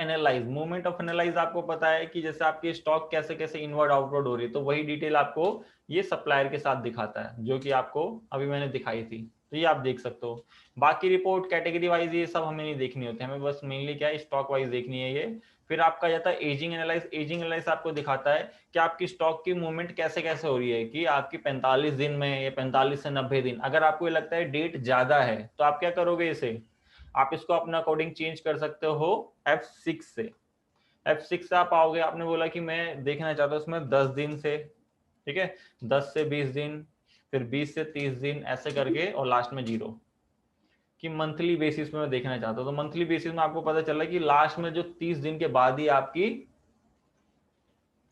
एनालाइज आपको पता है कि जैसे आपकी स्टॉक कैसे कैसे इनवर्ड आउटवर्ड हो रही है, तो वही डिटेल आपको ये सप्लायर के साथ दिखाता है जो कि आपको अभी मैंने दिखाई थी, तो ये आप देख सकते हो। बाकी रिपोर्ट कैटेगरी वाइज ये सब हमें नहीं देखनी होती, हमें बस मेनली क्या है स्टॉक वाइज देखनी है ये। फिर आपका जाता है एजिंग एनालाइज आपको दिखाता है कि आपकी स्टॉक की मूवमेंट कैसे कैसे हो रही है, कि आपकी 45 दिन में या 45 से 90 दिन, अगर आपको ये लगता है डेट ज्यादा है तो आप क्या करोगे, इसे आप इसको अपना अकॉर्डिंग चेंज कर सकते हो F6 से। F6 से आप आओगे, आपने बोला कि मैं देखना चाहता हूँ उसमें 10 दिन से, ठीक है, 10 से 20 दिन, फिर 20 से 30 दिन, ऐसे करके, और लास्ट में 0, कि मंथली बेसिस में मैं देखना चाहता हूँ। तो मंथली बेसिस में आपको पता चला कि लास्ट में जो 30 दिन के बाद ही आपकी,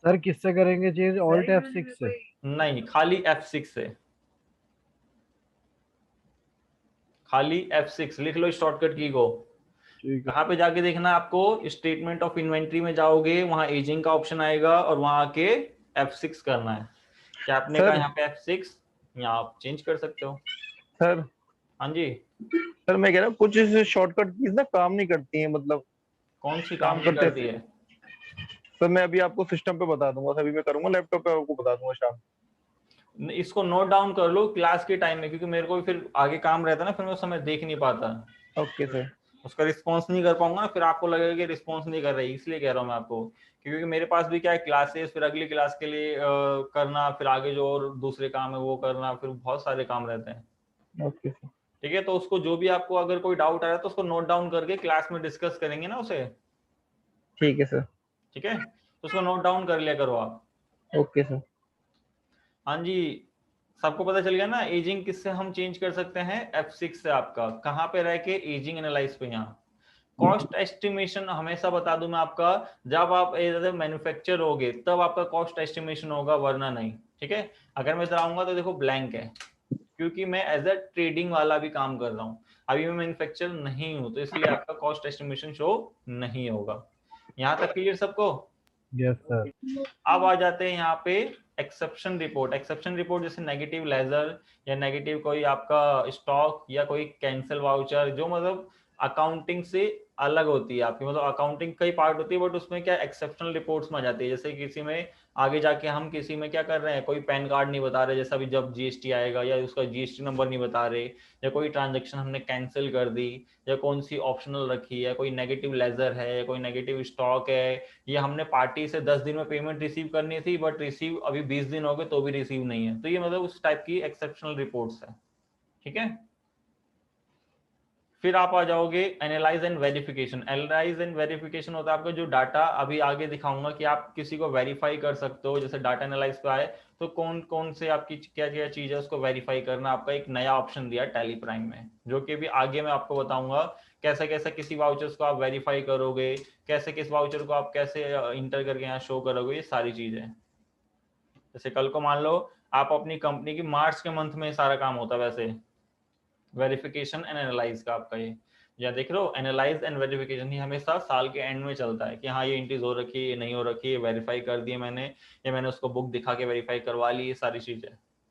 सर किससे करेंगे चेंज? Alt F6 से? नहीं, खाली F6 से, खाली F6 लिख लो शॉर्टकट की को। कहाँ पे जाके देखना है आपको, स्टेटमेंट ऑफ इन्वेंट्री में जाओगे, वहां एजिंग का ऑप्शन आएगा और वहां आके F6 करना है। क्या आपने कहा यहाँ पे F6, यहाँ आप चेंज कर सकते हो। सर हाँ जी सर मैं कह रहा हूँ कुछ शॉर्टकट कीज ना काम नहीं करती हैं, मतलब कौन सी काम नहीं करती है? सर मैं अभी आपको सिस्टम पे बता दूंगा, अभी मैं करूंगा लैपटॉप पे आपको बता दूंगा शाम। इसको नोट डाउन कर लो क्लास के टाइम में, क्योंकि मेरे को भी फिर आगे काम रहता है ना, फिर मैं उस समय देख नहीं पाता। Okay sir. उसका रिस्पॉन्स नहीं कर पाऊंगा ना, फिर आपको लगेगा कि रिस्पॉन्स नहीं कर रही, इसलिए कह रहा हूँ मैं आपको, क्योंकि मेरे पास भी क्या है क्लासेस, फिर अगली क्लास के लिए करना, फिर आगे जो और दूसरे काम है वो करना, फिर बहुत सारे काम रहते हैं। Okay sir. ठीक है, तो उसको जो भी आपको अगर कोई डाउट आ रहा है तो उसको नोट डाउन करके क्लास में डिस्कस करेंगे ना उसे। ठीक है सर। ठीक है, तो उसको नोट डाउन कर लिया करो आप। Okay sir. हाँ जी, सबको पता चल गया ना एजिंग किससे हम चेंज कर सकते हैं? F6 से। आपका कहाँ पे रह के? एजिंग एनालाइज पे। यहाँ कॉस्ट एस्टिमेशन हमेशा बता दूं मैं आपका, जब आप एज ए मैन्युफैक्चर होगे तब आपका कॉस्ट एस्टिमेशन होगा, वरना नहीं। ठीक है, अगर मैं इधर आऊंगा तो देखो ब्लैंक है, क्योंकि मैं एज अ ट्रेडिंग वाला भी काम कर रहा हूँ, अभी मैं मैन्युफैक्चर नहीं हूँ, तो इसलिए आपका कॉस्ट एस्टिमेशन शो नहीं होगा। यहाँ तक क्लियर सबको? Yes sir. अब आ जाते हैं यहाँ पे एक्सेप्शन रिपोर्ट। एक्सेप्शन रिपोर्ट जैसे नेगेटिव लेजर या नेगेटिव कोई आपका स्टॉक या कोई कैंसिल वाउचर, जो मतलब अकाउंटिंग से अलग होती है आपकी, मतलब अकाउंटिंग कई पार्ट होती है बट उसमें क्या एक्सेप्शनल रिपोर्ट्स में आ जाती है। जैसे किसी में आगे जाके हम किसी में क्या कर रहे हैं, कोई पैन कार्ड नहीं बता रहे, जैसा अभी जब जीएसटी आएगा, या उसका जीएसटी नंबर नहीं बता रहे, या कोई ट्रांजेक्शन हमने कैंसिल कर दी, या कौन सी ऑप्शनल रखी है, कोई नेगेटिव लेजर है, कोई नेगेटिव स्टॉक है, ये हमने पार्टी से 10 दिन में पेमेंट रिसीव करनी थी बट रिसीव अभी 20 दिन हो गए तो भी रिसीव नहीं है, तो ये मतलब उस टाइप की एक्सेप्शनल रिपोर्ट्स है। ठीक है, फिर आप आ जाओगे analyse and verification. Analyse and verification होता है आपका जो डाटा, अभी आगे दिखाऊंगा कि आप किसी को वेरीफाई कर सकते हो। जैसे डाटा एनालाइज पे आए तो कौन कौन से आपकी क्या क्या चीज है उसको वेरीफाई करना, आपका एक नया ऑप्शन दिया टैली प्राइम में, जो कि भी आगे मैं आपको बताऊंगा कैसे कैसे किसी वाउचर्स को आप वेरीफाई करोगे, कैसे किस वाउचर को आप कैसे इंटर करके यहाँ शो करोगे, ये सारी चीजें। जैसे कल को मान लो आप अपनी कंपनी की मार्च के मंथ में सारा काम होता है वैसे वेरिफिकेशन एंड एनालाइज का आपका ये, या देख लो एनालाइज एंड वेरिफिकेशन ही हमेशा साल के एंड में चलता है कि हाँ ये एंट्रीज हो रखी है, ये नहीं हो रखी है, वेरीफाई कर दिए मैंने, या मैंने उसको बुक दिखा के वेरीफाई करवा ली, ये सारी चीजें।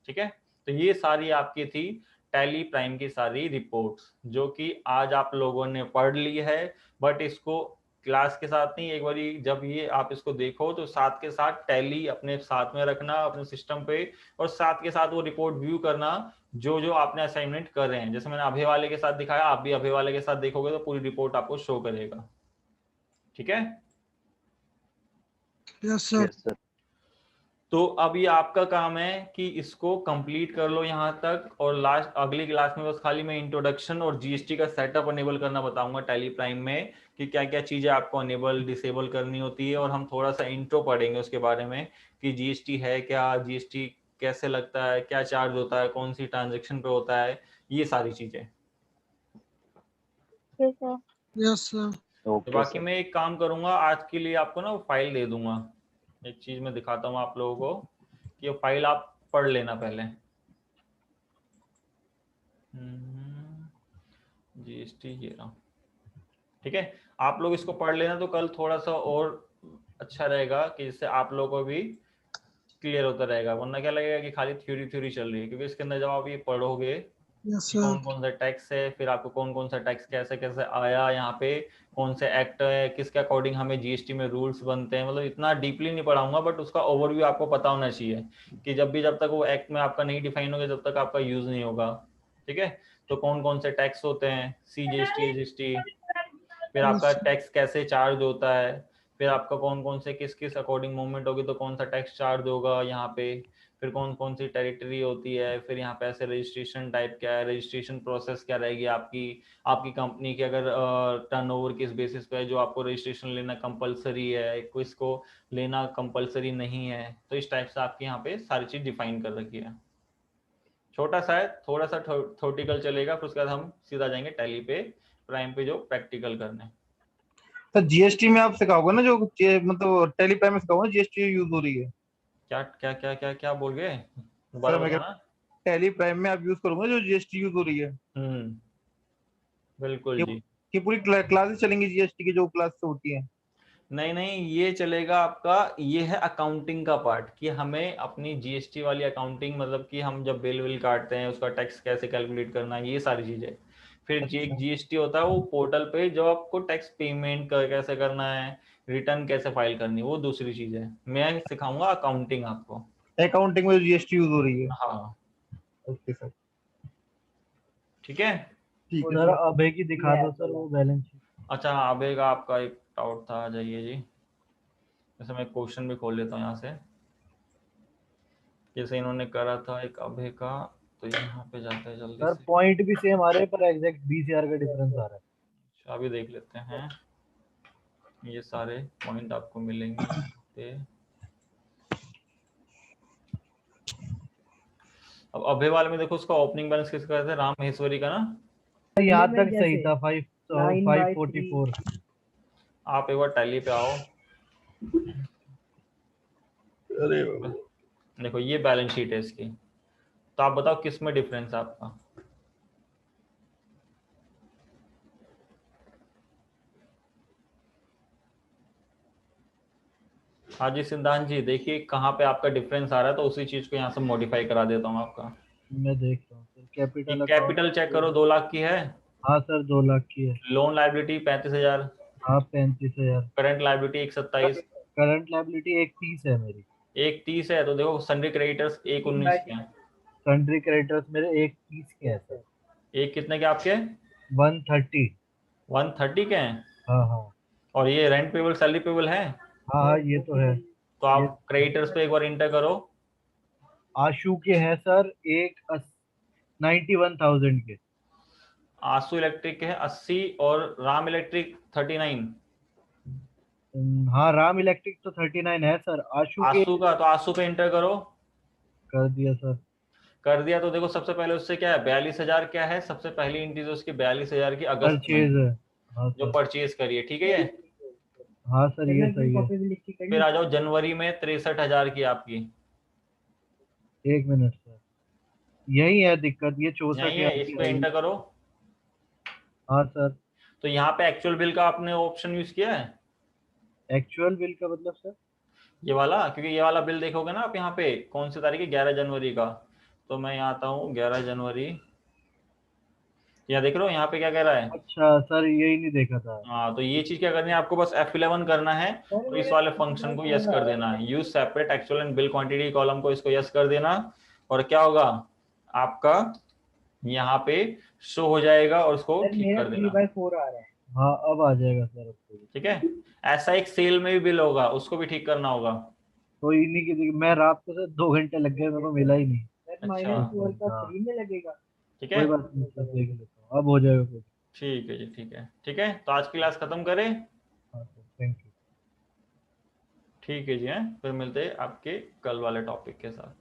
ठीक है, तो ये सारी आपकी थी टैली प्राइम की सारी रिपोर्ट्स, जो कि आज आप लोगों ने पढ़ ली है, बट इसको क्लास के साथ नहीं, एक बार जब ये आप इसको देखो तो साथ के साथ टैली अपने साथ में रखना अपने सिस्टम पे, और साथ के साथ वो रिपोर्ट व्यू करना जो जो आपने असाइनमेंट कर रहे हैं। जैसे मैंने अभय वाले के साथ दिखाया, आप भी अभय वाले के साथ देखोगे तो पूरी रिपोर्ट आपको शो करेगा। ठीक है, यस सर। तो अब ये आपका काम है कि इसको कंप्लीट कर लो यहाँ तक, और लास्ट अगली क्लास में बस खाली मैं इंट्रोडक्शन और जीएसटी का सेटअप अनेबल करना बताऊंगा टैली प्राइम में, कि क्या क्या चीजें आपको अनेबल डिसेबल करनी होती है, और हम थोड़ा सा इंट्रो पढ़ेंगे उसके बारे में कि जीएसटी है क्या, जीएसटी कैसे लगता है, क्या चार्ज होता है, कौन सी ट्रांजेक्शन पे होता है, ये सारी चीजें। Yes sir. तो बाकी मैं एक काम करूंगा आज के लिए, आपको ना फाइल दे दूंगा, एक चीज मैं दिखाता हूँ आप लोगों को कि ये फाइल आप पढ़ लेना पहले। जीएसटी ये रहा। ठीक है, आप लोग इसको पढ़ लेना तो कल थोड़ा सा और अच्छा रहेगा, कि जिससे आप लोगों को भी क्लियर होता रहेगा, वरना क्या लगेगा कि खाली थ्योरी थ्योरी चल रही है, क्योंकि इसके अंदर जब आप ये पढ़ोगे यस कि कौन सर। कौन सा टैक्स है, फिर आपको कौन कौन सा टैक्स कैसे कैसे आया, यहाँ पे कौन से एक्ट है, किसके अकॉर्डिंग हमें जीएसटी में रूल्स बनते हैं, मतलब इतना डीपली नहीं पढ़ाऊंगा, बट उसका ओवरव्यू आपको पता होना चाहिए कि जब तक वो एक्ट में आपका नहीं डिफाइन होगा जब तक आपका यूज नहीं होगा। ठीक है, तो कौन कौन से टैक्स होते हैं, सीजीएसटी, एजीएसटी, फिर आपका टैक्स कैसे चार्ज होता है, फिर आपका कौन कौन से किस किस अकॉर्डिंग मूवमेंट होगी तो कौन सा टैक्स चार्ज होगा यहाँ पे, फिर कौन कौन सी टेरिटरी होती है, फिर यहाँ पे ऐसे रजिस्ट्रेशन टाइप क्या है, रजिस्ट्रेशन प्रोसेस क्या रहेगी आपकी, आपकी कंपनी की अगर टर्नओवर किस बेसिस पे है, जो आपको रजिस्ट्रेशन लेना कंपलसरी है, किसको लेना कंपलसरी नहीं है, तो इस टाइप से आपकी यहाँ पे सारी चीज डिफाइन कर रखी है। छोटा सा है, थोड़ा सा थ्योरेटिकल चलेगा, फिर उसके बाद हम सीधा जाएंगे टैली पे प्राइम पे जो प्रैक्टिकल करने। तो जीएसटी में आप सिखाओगे ना, जो मतलब टैली प्राइम में सिखाओगे जीएसटी यूज हो रही है। क्या क्या क्या क्या क्या बोल गए, दोबारा सर मैं बताना। टैली प्राइम में आप यूज करूंगा जो जीएसटी यूज हो रही है, बिल्कुल ये जी। ये पूरी क्लासेस चलेंगी जीएसटी की जो क्लास होती है? नहीं नहीं, ये चलेगा आपका, ये है अकाउंटिंग का पार्ट कि हमें अपनी जीएसटी वाली अकाउंटिंग, मतलब कि हम जब बिल विल काटते हैं उसका टैक्स कैसे कैलकुलेट करना है, ये सारी चीजें। फिर एक जीएसटी होता है वो पोर्टल पे, जो आपको टैक्स पेमेंट कैसे करना है, रिटर्न कैसे फाइल करनी है, वो दूसरी चीज है। मैं सिखाऊंगा अकाउंटिंग आपको। अकाउंटिंग में जीएसटी यूज हो रही है। हाँ ओके सर, ठीक है। ठीक है सर सर। अभय की दिखा दो सर वो बैलेंस शीट। अच्छा अभय का आपका एक डाउट था, आ जाइए जी। जैसे मैं क्वेश्चन भी खोल लेता हूँ यहाँ से, जैसे इन्होंने करा था एक अभय का, तो यहाँ पे जाते हैं जल्दी सर से। पॉइंट भी सेम आ रहे हैं पर एग्जैक्ट 20,000 का डिफरेंस आ रहा है। अच्छा, अभी देख लेते हैं। ये सारे पॉइंट आपको मिलेंगे यहाँ पे। अब अभय वाले में देखो, उसका ओपनिंग बैलेंस किसका था, राम महेश्वरी का ना। यहाँ तक सही था 544। आप एक बार टैली पे आओ। अरे देखो ये बैलेंस शीट है इसकी, तो आप बताओ किस में डिफरेंस है आपका। हाँ जी सिद्धांत जी, देखिए कहाँ पे आपका डिफरेंस आ रहा है, तो उसी चीज को यहाँ से मॉडिफाई करा देता हूँ आपका। मैं देख रहा हूँ sir capital account. Capital check करो, 2 लाख की है। हाँ सर 2 लाख की है। Loan liability 35,000। हाँ 35,000। Current liability 127। करंट लाइबिलिटी 130 है मेरी। 130 है, तो देखो सन्ड्री क्रेडिटर्स 119 के हैं। सन्ड्री क्रेडिटर्स मेरे 130 के हैं सर। एक कितने के आपके? 130। 130 के हैं। हाँ हाँ। और ये रेंट पेबल सैलरी पेबल है, हाँ हाँ ये तो है। तो ये आप क्रेडिटर्स पे एक बार इंटर करो। आशु के हैं सर 91,000 के। आंसू इलेक्ट्रिक के है 80, और राम इलेक्ट्रिक 39। हाँ राम इलेक्ट्रिक तो 39 है सर। आशु के आंसू का, तो आंसू पे इंटर करो। कर दिया सर। कर दिया, तो देखो सबसे पहले उससे क्या है, 42,000 क्या है, सबसे पहली एंट्री तो उसकी 42,000 की अगस्त में, परचेज है। हाँ जो सर। परचेज करिए, ठीक है ये। हाँ सर ये सही है। फिर आ जाओ जनवरी में 63,000 की आपकी। 1 मिनट सर, यही है दिक्कत, ये 64 यही है, हजार इस की पे आई। इंटर करो। हाँ सर। तो यहाँ पे एक्चुअल बिल का आपने ऑप्शन यूज किया है, एक्चुअल बिल का मतलब सर? ये वाला, क्योंकि ये वाला बिल देखोगे ना आप यहाँ पे कौन सी तारीख है, 11 जनवरी का। तो मैं यहाँ आता हूँ 11 जनवरी, यहाँ देख रहे हो यहाँ पे क्या कह रहा है। अच्छा सर यही नहीं देखा था। हाँ, तो ये चीज क्या करनी है आपको, बस F11 करना है, तो इस वाले फंक्शन को यस कर देना है, use separate actual and bill quantity column को, इसको यस कर देना। और क्या होगा आपका, यहाँ पे शो हो जाएगा, और उसको ठीक कर देना। 3/4 आ रहा है। हाँ अब आ जाएगा सर। अब ठीक है। ऐसा एक सेल में भी बिल होगा, उसको भी ठीक करना होगा। तो इन्हीं की मैं रात को सर 2 घंटे लग गए, मेरे को मिला ही नहीं। अच्छा हाँ ठीक है, कोई बात नहीं सर, देख लेता हूँ अब हो जाएगा कुछ। ठीक है जी, ठीक है, ठीक है, तो आज की क्लास खत्म करें। हाँ सर थैंक यू। ठीक है जी, हैं, फिर मिलते हैं आपके कल वाले टॉपिक के साथ।